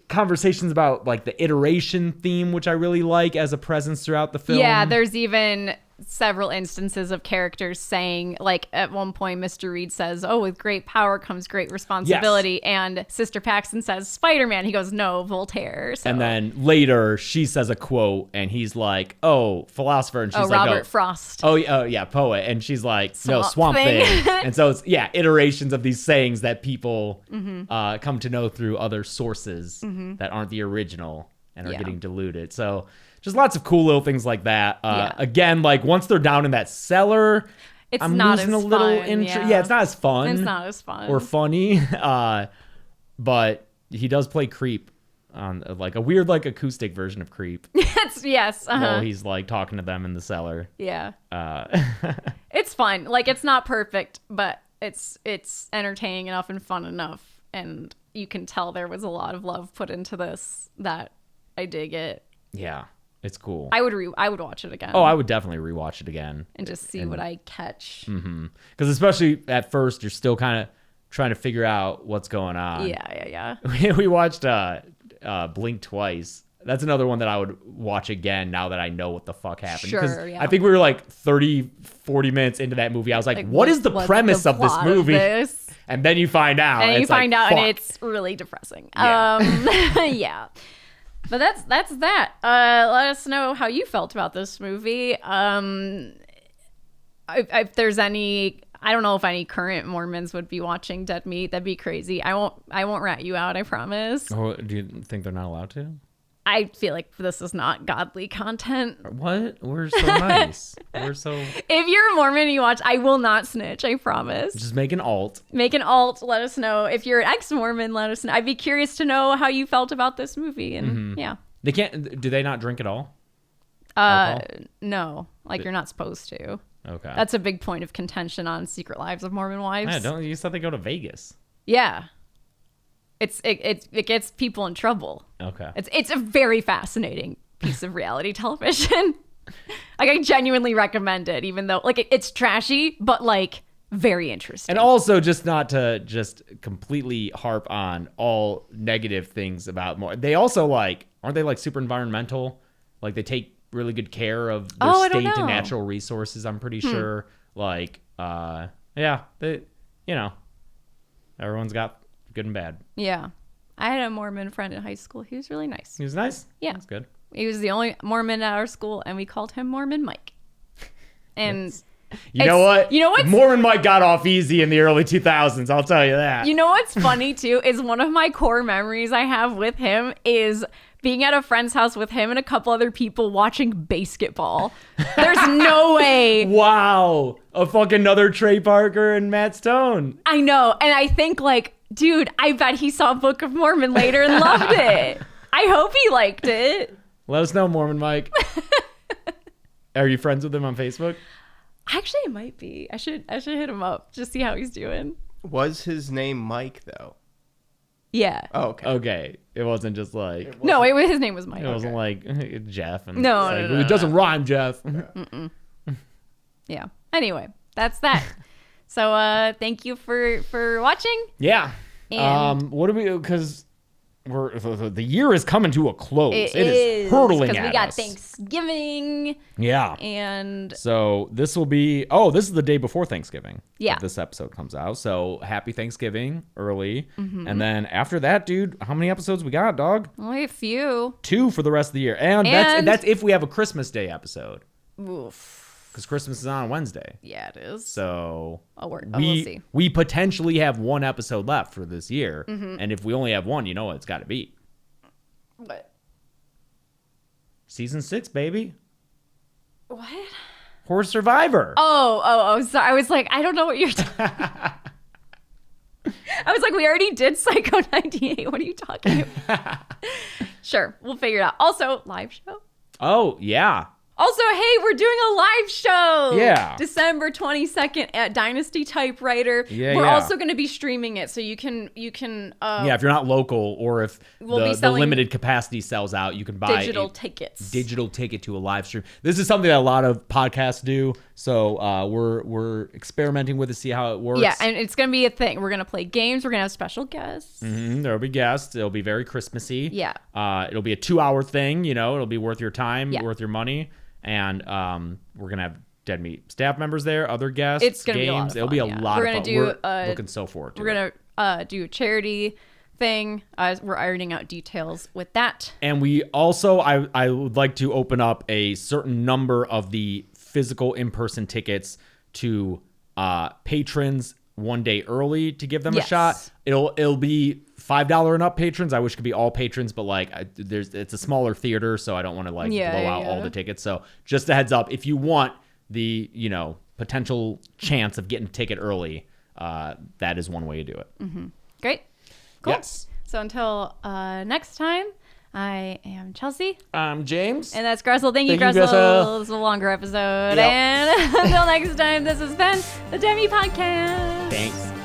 conversations about like the iteration theme, which I really like as a presence throughout the film. Yeah, there's even several instances of characters saying, like at one point Mr. Reed says, "Oh, with great power comes great responsibility." Yes. And Sister Paxton says, "Spider-Man." He goes, "No, Voltaire." So. And then later she says a quote and he's like, "Oh, philosopher." And she's like, Robert Frost. Oh, yeah, poet. And she's like, "No, Swamp Thing." And so it's, iterations of these sayings that people come to know through other sources that aren't the original and are getting diluted. So just lots of cool little things like that. Again, like once they're down in that cellar, I'm not losing as a little fun, interest. yeah. Yeah, it's not as fun. It's not as fun. Or funny. But he does play Creep on like a weird like acoustic version of Creep. Yes. While he's like talking to them in the cellar. Yeah. It's fun. Like it's not perfect, but it's entertaining enough and fun enough, and you can tell there was a lot of love put into this that I dig it. Yeah. It's cool. I would watch it again. Oh, I would definitely rewatch it again. And just see what I catch. Because especially at first, you're still kind of trying to figure out what's going on. Yeah. We watched Blink twice. That's another one that I would watch again now that I know what the fuck happened. Sure, yeah. I think we were like 30, 40 minutes into that movie. I was like, what is the premise of this movie? And then you find out. And you find out, fuck. and it's really depressing. Yeah. Yeah. But that's that. Let us know how you felt about this movie. If there's any, I don't know if any current Mormons would be watching Dead Meat. That'd be crazy. I won't rat you out. I promise. Oh, do you think they're not allowed to? I feel like this is not godly content. What? We're so nice. We're so. If you're a Mormon and you watch, I will not snitch. I promise. Just make an alt. Make an alt. Let us know. If you're an ex-Mormon, let us know. I'd be curious to know how you felt about this movie. And yeah. They can't. Do they not drink at all? Alcohol? No. Like you're not supposed to. Okay. That's a big point of contention on Secret Lives of Mormon Wives. Yeah, don't you said they go to Vegas? Yeah. It gets people in trouble. Okay. It's a very fascinating piece of reality television. Like I genuinely recommend it, even though like it's trashy, but like very interesting. And also just not to just completely harp on all negative things about more. They also like, aren't they like super environmental? Like they take really good care of their state and natural resources, I'm pretty sure. Like, yeah, they, everyone's got good and bad. Yeah. I had a Mormon friend in high school. He was really nice. He was nice? Yeah. That's good. He was the only Mormon at our school, and we called him Mormon Mike. And you know what? what? Mormon Mike got off easy in the early 2000s, I'll tell you that. You know what's funny, too, is one of my core memories I have with him is being at a friend's house with him and a couple other people watching basketball. There's no way. Wow. A fucking another Trey Parker and Matt Stone. I know. And I think like, dude, I bet he saw Book of Mormon later and loved it. I hope he liked it. Let us know, Mormon Mike. Are you friends with him on Facebook? Actually, it might be. I should hit him up. Just see how he's doing. Was his name Mike, though? Yeah. Oh, okay. Okay. It wasn't just like... No, his name was Mike. It wasn't like Jeff. And No, it's like, no, it doesn't rhyme, Jeff. Yeah. Anyway, that's that. So thank you for watching. Yeah. And- What do we... Because the year is coming to a close. It is 'cause hurtling at us. Because we got Thanksgiving. Yeah. And... So this will be... Oh, this is the day before Thanksgiving. Yeah. That this episode comes out. So happy Thanksgiving early. And then after that, dude, how many episodes we got, dog? Only a few. 2 for the rest of the year. And that's if we have a Christmas Day episode. Oof. Because Christmas is on Wednesday. Yeah, it is. So We'll see. we potentially have 1 episode left for this year. And if we only have 1, you know what it's got to be. What? Season 6, baby. What? Horror Survivor. Oh, sorry. I was like, I don't know what you're talking I was like, we already did Psycho 98. What are you talking about? Sure, we'll figure it out. Also, live show. Oh, yeah. Also, hey, we're doing a live show. Yeah. December 22nd at Dynasty Typewriter. Yeah, we're yeah. also going to be streaming it, so you can Yeah, if you're not local or if We'll be the selling limited capacity sells out, you can buy digital a tickets. digital ticket to a live stream. This is something that a lot of podcasts do, so we're experimenting with it, see how it works. Yeah, and it's going to be a thing. We're going to play games. We're going to have special guests. There'll be guests. It'll be very Christmassy. Yeah. It'll be a 2-hour thing. You know, it'll be worth your time, Yeah. worth your money, and we're gonna have Dead Meat staff members there, other guests. It's going to be a lot of fun. It'll be a yeah. lot We're of gonna fun. do, We're looking so forward to it. We're going to do a charity thing. We're ironing out details with that. And we also, I would like to open up a certain number of the physical in-person tickets to patrons 1 day early to give them a Yes. shot. It'll be $5 and up patrons. I wish it could be all patrons, but like it's a smaller theater, so I don't want to blow out all the tickets. So just a heads up, if you want the potential chance of getting a ticket early, that is one way to do it. Great. Cool. Yes. So until next time, I am Chelsea. I'm James. And that's Gressel. Thank you, Thank you, Gressel. Gressel. This is a longer episode. Yep. And until next time, this has been the Demi Podcast. Thanks.